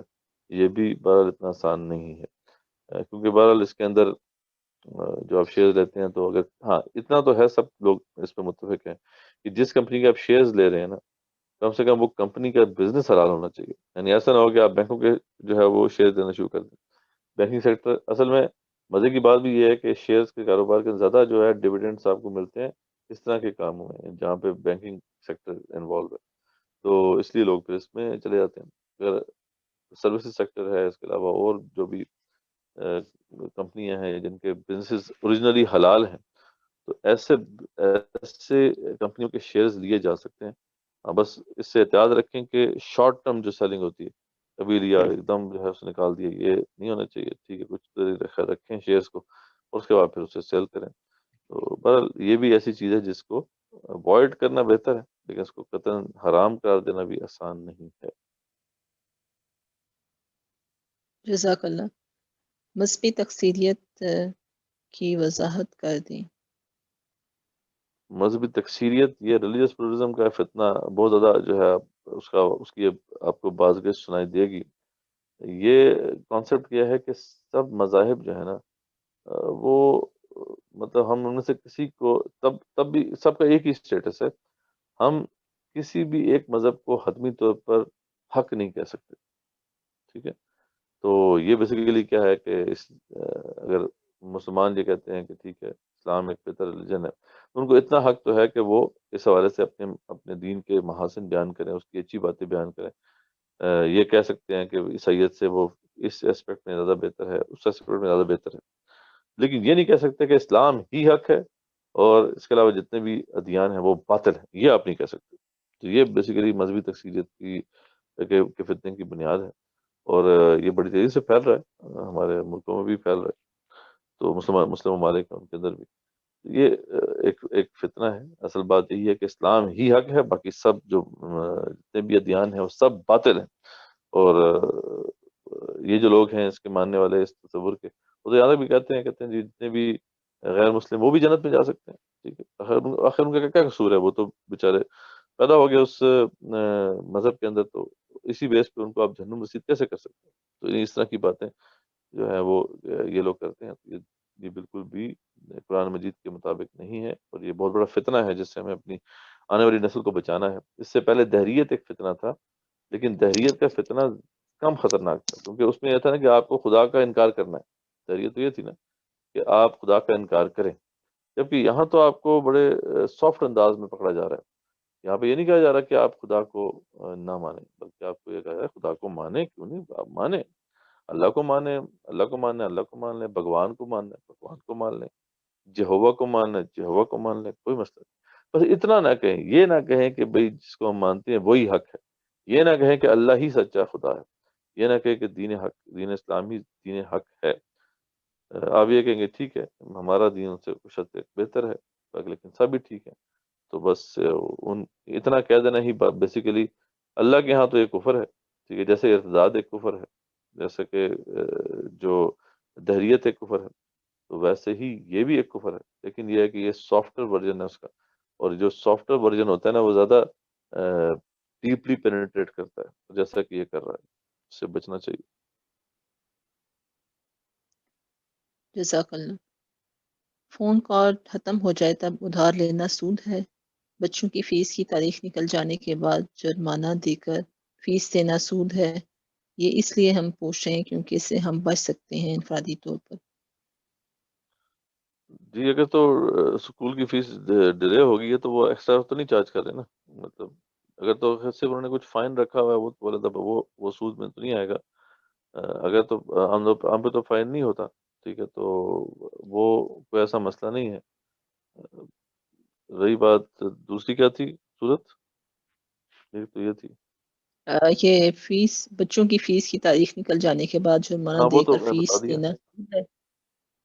یہ بھی بہرحال اتنا آسان نہیں ہے، کیونکہ بہرحال اس کے اندر جو آپ شیئرز لیتے ہیں تو اگر ہاں اتنا تو ہے، سب لوگ اس پہ متفق ہیں کہ جس کمپنی کے آپ شیئرز لے رہے ہیں نا، کم سے کم وہ کمپنی کا بزنس حلال ہونا چاہیے۔ یعنی ایسا نہ ہو کہ آپ بینکوں کے جو ہے وہ شیئر دینا شروع کر دیں۔ بینکنگ سیکٹر اصل میں مزے کی بات بھی یہ ہے کہ شیئرز کے کاروبار کے زیادہ جو ہے ڈیویڈنڈس آپ کو ملتے ہیں اس طرح کے کاموں میں جہاں پہ بینکنگ سیکٹر انوالو ہے، تو اس لیے لوگ پھر اس میں چلے جاتے ہیں۔ اگر سروسز سیکٹر ہے، اس کے علاوہ اور جو بھی کمپنیاں ہیں جن کے بزنسز اوریجنلی حلال ہیں، تو ایسے کمپنیوں کے شیئرز لیے جا سکتے ہیں۔ بس اس سے احتیاط رکھیں کہ شارٹ ٹرم جو سیلنگ ہوتی ہے، کبھی لیا ایک دم جو ہے اسے نکال دیا، یہ نہیں ہونا چاہیے۔ ٹھیک ہے، کچھ دیر رکھیں شیئرز کو اور اس کے بعد پھر اسے سیل کریں۔ تو بہرحال یہ بھی ایسی چیز ہے جس کو اوائڈ کرنا بہتر ہے، لیکن اس کو قطعاً حرام قرار دینا بھی آسان نہیں ہے۔ جزاک اللہ۔ مذہبی تکثیریت کی وضاحت کر دیں۔ مذہبی تکثیریت، یہ ریلیجس پلورلزم کا فتنہ بہت زیادہ جو ہے اس کی آپ کو بازگشت سنائی دے گی۔ یہ کانسیپٹ کیا ہے کہ سب مذاہب جو ہے نا، وہ مطلب ہم ان میں سے کسی کو تب بھی سب کا ایک ہی اسٹیٹس ہے، ہم کسی بھی ایک مذہب کو حتمی طور پر حق نہیں کہہ سکتے۔ ٹھیک ہے، تو یہ بیسیکلی کیا ہے کہ اگر مسلمان یہ کہتے ہیں کہ ٹھیک ہے اسلام ایک بہتر ریلیجن ہے، ان کو اتنا حق تو ہے کہ وہ اس حوالے سے اپنے دین کے محاسن بیان کریں، اس کی اچھی باتیں بیان کریں۔ یہ کہہ سکتے ہیں کہ عیسائیت سے وہ اس ایسپیکٹ میں زیادہ بہتر ہے، اس ایسپیکٹ میں زیادہ بہتر ہے، لیکن یہ نہیں کہہ سکتے کہ اسلام ہی حق ہے اور اس کے علاوہ جتنے بھی ادیان ہیں وہ باطل ہیں، یہ آپ نہیں کہہ سکتے۔ تو یہ بیسیکلی مذہبی تکثیریت کی فتنے کی بنیاد ہے۔ اور یہ بڑی تیزی سے پھیل رہا ہے، ہمارے ملکوں میں بھی پھیل رہا ہے، تو مسلم ممالک ہیں ان کے اندر بھی یہ ایک فتنہ ہے۔ اصل بات یہی ہے کہ اسلام ہی حق ہے، باقی سب جو جتنے بھی ادیان ہیں وہ سب باطل ہیں، اور یہ جو لوگ ہیں اس کے ماننے والے اس تصور کے، وہ تو یہاں تک بھی کہتے ہیں جی جتنے بھی غیر مسلم وہ بھی جنت میں جا سکتے ہیں، ٹھیک ہے، آخر ان کا کیا قصور ہے؟ وہ تو بیچارے پیدا ہو گئے اس مذہب کے اندر، تو اسی بیس پہ ان کو آپ جہنم رسید کیسے کر سکتے ہیں؟ تو اس طرح کی باتیں جو ہے وہ یہ لوگ کرتے ہیں، تو یہ بالکل بھی قرآن مجید کے مطابق نہیں ہے، اور یہ بہت بڑا فتنہ ہے جس سے ہمیں اپنی آنے والی نسل کو بچانا ہے۔ اس سے پہلے دہریت ایک فتنہ تھا، لیکن دہریت کا فتنہ کم خطرناک تھا، کیونکہ اس میں یہ تھا نا کہ آپ کو خدا کا انکار کرنا ہے۔ دہریت تو یہ تھی نا کہ آپ خدا کا انکار کریں، جبکہ یہاں تو آپ کو بڑے سافٹ انداز میں پکڑا جا رہا ہے۔ یہاں پہ یہ نہیں کہا جا رہا کہ آپ خدا کو نہ مانیں، بلکہ آپ کو یہ کہا جا رہا ہے خدا کو مانیں، کیوں نہیں آپ مانیں، اللہ کو مانیں، اللہ کو ماننا ہے اللہ کو مان لیں، بھگوان کو ماننا ہے بھگوان کو مان لیں، جہوہ کو ماننا ہے جہوہ کو مان لیں، کوئی مسئلہ نہیں۔ بس اتنا نہ کہیں، یہ نہ کہیں کہ بھئی جس کو ہم مانتے ہیں وہی حق ہے، یہ نہ کہیں کہ اللہ ہی سچا خدا ہے، یہ نہ کہیں کہ دین اسلام ہی دین حق ہے۔ آپ یہ کہیں گے ٹھیک ہے ہمارا دین ان سے کچھ حد تک بہتر ہے، لیکن سب بھی ٹھیک ہے، تو بس ان اتنا کہہ دینا ہی بیسیکلی اللہ کے ہاں تو ایک کفر ہے، ٹھیک ہے، جیسے ارتداد ایک کفر ہے، جیسے کہ جو دہریت ایک کفر ہے، تو ویسے ہی یہ بھی ایک کفر ہے، لیکن یہ ہے کہ یہ سافٹ ویئر ورژن ہے اس کا، اور جو سافٹ ویئر ورژن ہوتا ہے نا وہ زیادہ ڈیپلی پینیٹریٹ کرتا ہے، جیسا کہ یہ کر رہا ہے، اس سے بچنا چاہیے۔ جزاک اللہ۔ فون کال ختم ہو جائے تب ادھار لینا سود ہے؟ بچوں کی فیس کی تاریخ نکل جانے کے بعد جرمانہ دے کر فیس دینا سود ہے؟ یہ اس لیے ہم پوچھ رہے ہیں کیونکہ اس سے ہم بچ سکتے ہیں انفرادی طور پر۔ جی اگر تو اسکول کی فیس ڈیلے ہو گئی ہے تو وہ ایکسٹرا تو نہیں چارج کر رہے نا، مطلب اگر تو صرف انہوں نے کچھ فائن رکھا ہوا ہے وہ بولا تھا وہ سود میں تو نہیں آئے گا، اگر تو عام پہ تو فائن نہیں ہوتا، ٹھیک ہے، تو وہ کوئی ایسا مسئلہ نہیں ہے۔ رہی بات دوسری کیا تھی صورت؟ ایک تو یہ تھی، یہ فیس بچوں کی فیس کی تاریخ نکل جانے کے بعد جرمانہ ہاں وہ دے تو کر میں بتا فیس دیا، دینا سود ہے۔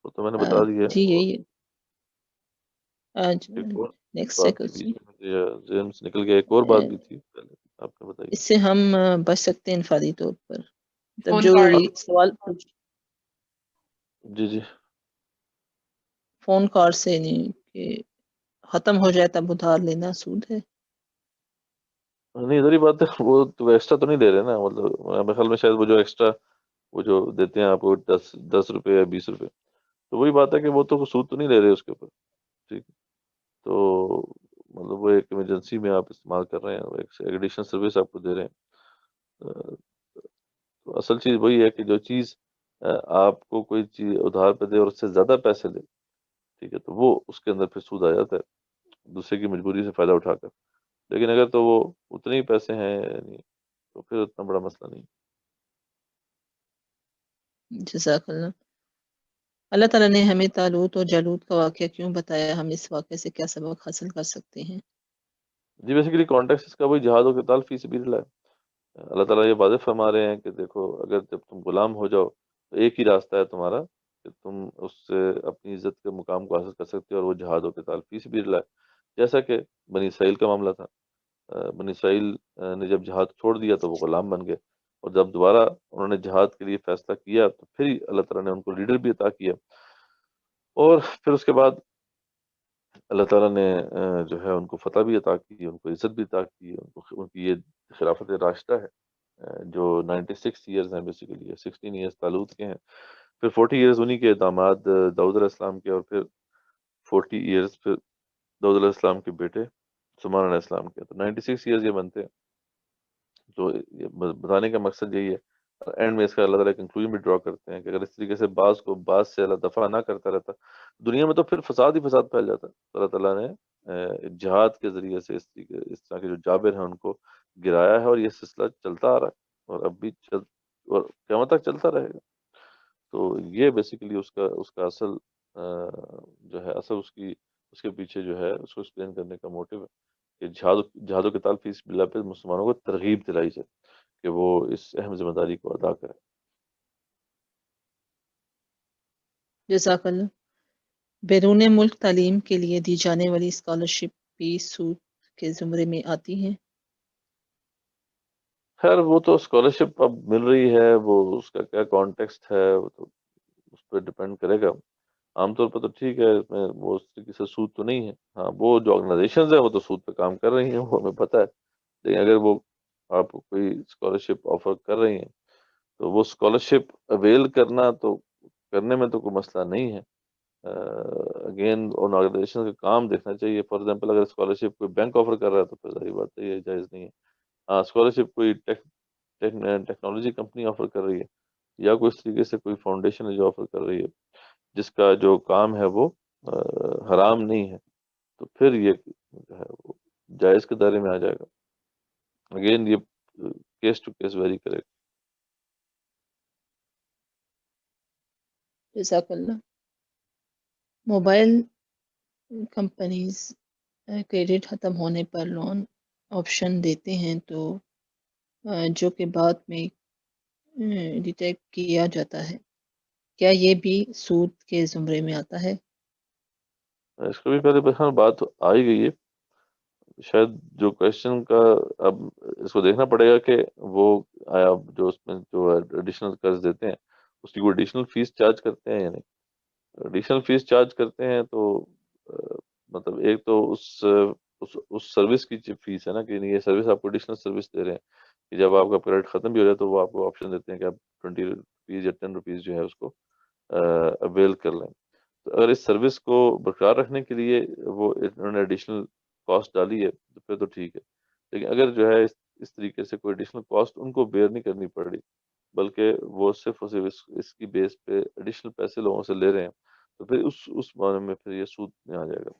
وہ تو میں نے بتا دیا جی ہے۔ یہی ایک اور نیکسٹ بات تھی ہے۔ بیچ میں مجھے ذہن سے نکل گیا، ایک اور بات بھی تھی پہلے آپ نے بتائی۔ اس سے ہم بچ سکتے ہیں انفرادی طور پر، تب فون جو کال سوال جی جی فون کال سے نہیں کہ ختم ہو جائے تب ادھار لینا سود ہے۔ نہیں ادھر ہی بات ہے، وہ تو ایکسٹرا تو نہیں دے رہے نا، مطلب میرے خیال میں شاید وہ جو ایکسٹرا وہ جو دیتے ہیں آپ کو 10 روپے یا 20 روپے، تو وہی بات ہے کہ وہ تو سود تو نہیں لے رہے اس کے اوپر، ٹھیک ہے، تو مطلب وہ ایک ایمرجنسی میں آپ استعمال کر رہے ہیں، ایک ایڈیشنل سروس آپ کو دے رہے ہیں۔ تو اصل چیز وہی ہے کہ جو چیز آپ کو کوئی چیز ادھار پہ دے اور اس سے زیادہ پیسے لے، ٹھیک ہے، تو وہ اس کے اندر پھر سود آ جاتا ہے، دوسرے کی مجبوری سے فائدہ اٹھا کر۔ لیکن اگر تو وہ اتنے ہی پیسے ہیں یعنی تو پھر اتنا بڑا مسئلہ نہیں۔ جزاک اللہ۔ اللہ تعالیٰ نے ہمیں طالوت اور جالوت کا واقعہ کیوں بتایا؟ ہم اس واقعے سے کیا سبق حاصل کر سکتے ہیں؟ جی بیسیکلی کانٹیکس اس کا وہی جہاد و قتال فی سبیل اللہ ہے۔ اللہ تعالیٰ یہ واضح فرما رہے ہیں کہ دیکھو اگر جب تم غلام ہو جاؤ تو ایک ہی راستہ ہے تمہارا کہ تم اس سے اپنی عزت کے مقام کو حاصل کر سکتے ہو، اور وہ جہاد و قتال فی سبیل اللہ ہے، جیسا کہ بنی اسرائیل کا معاملہ تھا۔ بنی اسرائیل نے جب جہاد چھوڑ دیا تو وہ غلام بن گئے، اور جب دوبارہ انہوں نے جہاد کے لیے فیصلہ کیا تو پھر ہی اللہ تعالیٰ نے ان کو لیڈر بھی عطا کیا، اور پھر اس کے بعد اللہ تعالیٰ نے جو ہے ان کو فتح بھی عطا کی، ان کو عزت بھی عطا کی، ان کی یہ خلافت راشدہ ہے، جو 96 ایئرز ہیں، بیسیکلی 16 ایئرز طالوت کے ہیں، پھر 40 ایئرز انہی کے داماد داؤد علیہ السلام کے، اور پھر 40 ایئرز پھر داؤد علیہ السلام کے بیٹے سلیمان علیہ السلام کے، تو 96 ایئرز یہ بنتے ہیں۔ تو یہ بتانے کا مقصد یہی ہے، اینڈ میں اس کا اللہ تعالیٰ کنکلوژن بھی ڈرا کرتے ہیں کہ اگر اس طریقے سے بعض کو بعض سے اللہ دفع نہ کرتا رہتا دنیا میں تو پھر فساد ہی فساد پھیل جاتا ہے۔ تو اللہ تعالیٰ نے جہاد کے ذریعے سے اس طرح کے جو جابر ہیں ان کو گرایا ہے، اور یہ سلسلہ چلتا آ رہا ہے اور اب بھی اور قیامت تک چلتا رہے گا۔ تو یہ بیسیکلی اس کا اصل جو ہے اصل اس کے پیچھے جو ہے اس کو ایکسپلین کرنے کا موٹیو ہے کہ جہاد و قتال فی سبیل اللہ پہ مسلمانوں کو ترغیب دلائی جائے کہ وہ اس اہم ذمہ داری کو ادا کرے. جزاک اللہ. بیرون ملک تعلیم کے لیے دی جانے والی اسکالرشپ بھی سود کے زمرے میں آتی ہیں؟ خیر وہ تو اسکالرشپ اب مل رہی ہے، وہ اس کا کیا کانٹیکسٹ ہے وہ تو اس پہ ڈپینڈ کرے گا. عام طور پر تو ٹھیک ہے، اس میں وہ اس طریقے سے سود تو نہیں ہے. ہاں وہ جو آرگنائزیشنز ہیں وہ تو سود پہ کام کر رہی ہیں، وہ ہمیں پتہ ہے. لیکن اگر وہ آپ کو کوئی اسکالرشپ آفر کر رہی ہیں تو وہ اسکالرشپ اویل کرنا تو کرنے میں تو کوئی مسئلہ نہیں ہے. اگین ان آرگنائزیشن کا کام دیکھنا چاہیے. فار ایگزامپل اگر اسکالرشپ کوئی بینک آفر کر رہا ہے تو پھر ظاہر بات ہے یہ جائز نہیں ہے. ہاں اسکالرشپ کوئی ٹیکنالوجی کمپنی آفر کر رہی ہے یا کوئی اس طریقے سے کوئی فاؤنڈیشن ہے جو آفر کر رہی ہے جس کا جو کام ہے وہ حرام نہیں ہے تو پھر یہ جو ہے وہ جائز کے دائرے میں آ جائے گا. اگین یہ کیس ٹو کیس ویری کرے گا. جزاک اللہ. موبائل کمپنیز کریڈٹ ختم ہونے پر لون آپشن دیتے ہیں تو جو کہ بعد میں ڈیٹیکٹ کیا جاتا ہے، کیا یہ بھی سود کے زمرے میں آتا ہے؟ اس کو بھی پہلے بہت بات آ ہی گئی ہے. شاید جو کوشچن کا اب اس کو دیکھنا پڑے گا کہ وہ آیا جو اس میں جو ایڈیشنل قرض دیتے ہیں اس کی کوئی ایڈیشنل فیس چارج کرتے ہیں یا نہیں. ایڈیشنل فیس چارج کرتے ہیں تو مطلب ایک تو اس سروس کی فیس ہے نا کہ یہ سروس آپ کو ایڈیشنل سروس دے رہے ہیں کہ جب آپ کا کریڈٹ ختم بھی ہو جائے تو وہ آپ کو آپشن دیتے ہیں کہ آپ 20 روپیز یا 10 روپیز جو ہے اس کو اویل کر لیں. تو اگر اس سروس کو برقرار رکھنے کے لیے وہ انہوں نے ایڈیشنل کاسٹ ڈالی ہے تو پھر تو ٹھیک ہے. لیکن اگر جو ہے اس طریقے سے کوئی ایڈیشنل کاسٹ ان کو بیئر نہیں کرنی پڑ رہی بلکہ وہ صرف اور صرف اس کی بیس پہ ایڈیشنل پیسے لوگوں سے لے رہے ہیں تو پھر اس بارے میں پھر یہ سود میں آ جائے گا.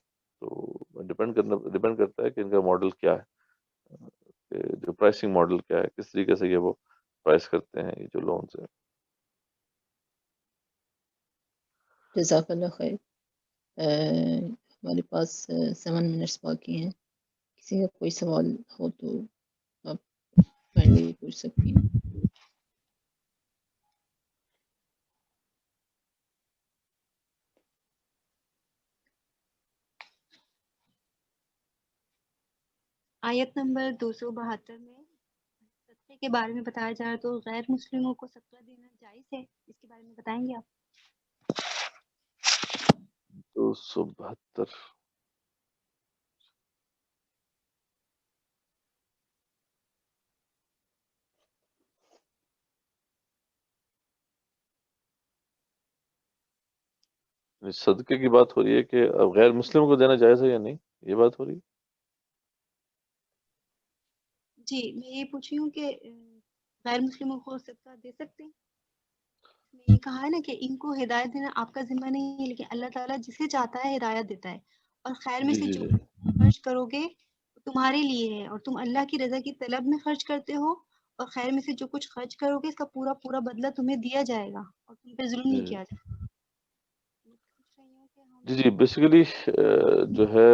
تو ڈپینڈ کرتا ہے کہ ان کا ماڈل کیا ہے، کہ جو پرائسنگ ماڈل کیا ہے، کس طریقے سے یہ وہ پرائس کرتے ہیں یہ جو لونز ہیں. جزاک اللہ خیر. ہمارے پاس 7 منٹس باقی ہیں. کسی کا کوئی سوال ہو تو آپ کائنڈلی پوچھ سکتی ہیں. آیت نمبر 272 میں صدقے کے بارے میں بتایا جا رہا ہے، تو غیر مسلموں کو صدقہ دینا جائز ہے، اس کے بارے میں بتائیں گے آپ؟ 272 صدقے کی بات ہو رہی ہے کہ اب غیر مسلموں کو دینا جائز ہے یا نہیں، یہ بات ہو رہی ہے. جی میں یہ پوچھ رہی ہوں کہ غیر مسلموں کو صدقہ دے سکتے ہیں؟ میں یہ کہا ہے نا کہ ان کو ہدایت دینا آپ کا ذمہ نہیں ہے، لیکن اللہ تعالیٰ جسے چاہتا ہے ہدایت دیتا ہے. اور خیر میں جی سے جی جو جی خرچ کرو گے وہ تمہارے لیے ہے، اور تم اللہ کی رضا کی طلب میں خرچ کرتے ہو، اور خیر میں سے جو کچھ خرچ کرو گے اس کا پورا پورا بدلہ تمہیں دیا جائے گا اور تم پہ ظلم نہیں جی کیا جائے گا. میں پوچھ رہی ہوں کہ جی ہم جی بیسیکلی جو ہے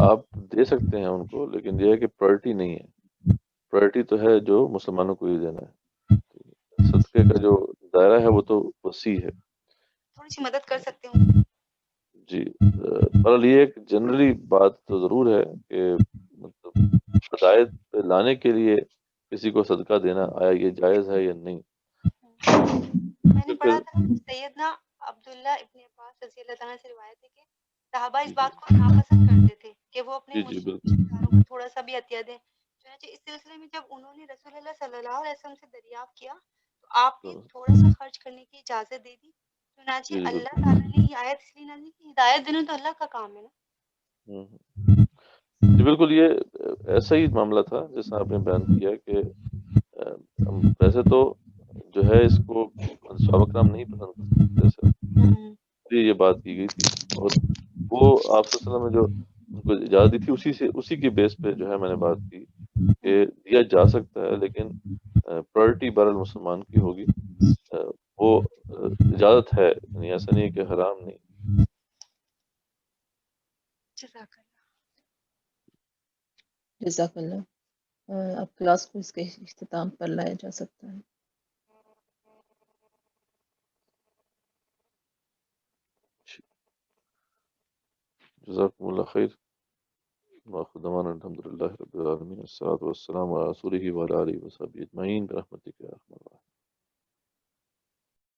آپ دے سکتے ہیں ان کو، لیکن یہ ہے کہ پرائرٹی نہیں ہے. پرائرٹی تو ہے جو مسلمانوں کو ہی دینا ہے. صدقے کا جو دائرہ ہے وہ تو وسیع ہے. تھوڑی سی مدد کر سکتے ہوں. جی پر یہ ایک جنرلی بات تو ضرور ہے کہ مطلب ہدایت پہ لانے کے لیے کسی کو صدقہ دینا آیا یہ جائز ہے یا نہیں. میں نے پھر پڑھا تھا سیدنا عبداللہ ابن عباس رضی اللہ تعالیٰ سے روایت ہے کہ صحابہ اس جی بات کو ناپسند کرتے تھے کہ وہ اپنے جی جی مسلم بالکل رشتہ داروں کو تھوڑا سا بھی عطیہ دیں. چنانچہ اس سلسلے میں جب انہوں نے رسول اللہ صلی اللہ علیہ وسلم سے دریافت کیا تو آپ نے تو تھوڑا سا خرچ کرنے کی اجازت دے دی. چنانچہ جی جی اللہ بالکل تعالیٰ نے یہ آیت اس لیے نازل کی ہدایت دینا تو اللہ کا کام ہے نا. ہوں. جی بالکل یہ ایسا ہی معاملہ تھا جیسا آپ نے بیان کیا کہ ویسے تو جو ہے اس کو صحابہ کرام نہیں پسند کرتے تھے، یہ بات کی گئی تھی اور وہ آپ صلی اللہ علیہ وسلم نے جو ان کو اجازت دی تھی اسی کی بیس پہ جو ہے میں نے بات کی کہ دیا جا سکتا ہے لیکن پرائرٹی بہرحال مسلمان کی ہوگی. وہ اجازت ہے، یعنی ایسا نہیں ہے کہ حرام نہیں. جزاک اللہ. جزاک اللہ. اب کلاس کو اس کے اختتام پر لایا جا سکتا ہے. جزاکم اللہ خیر. وآخر دعوانا الحمد للہ رب العالمین، الصلاۃ والسلام علی رسولہ وعلی آلہ وصحبہ اجمعین برحمتک یا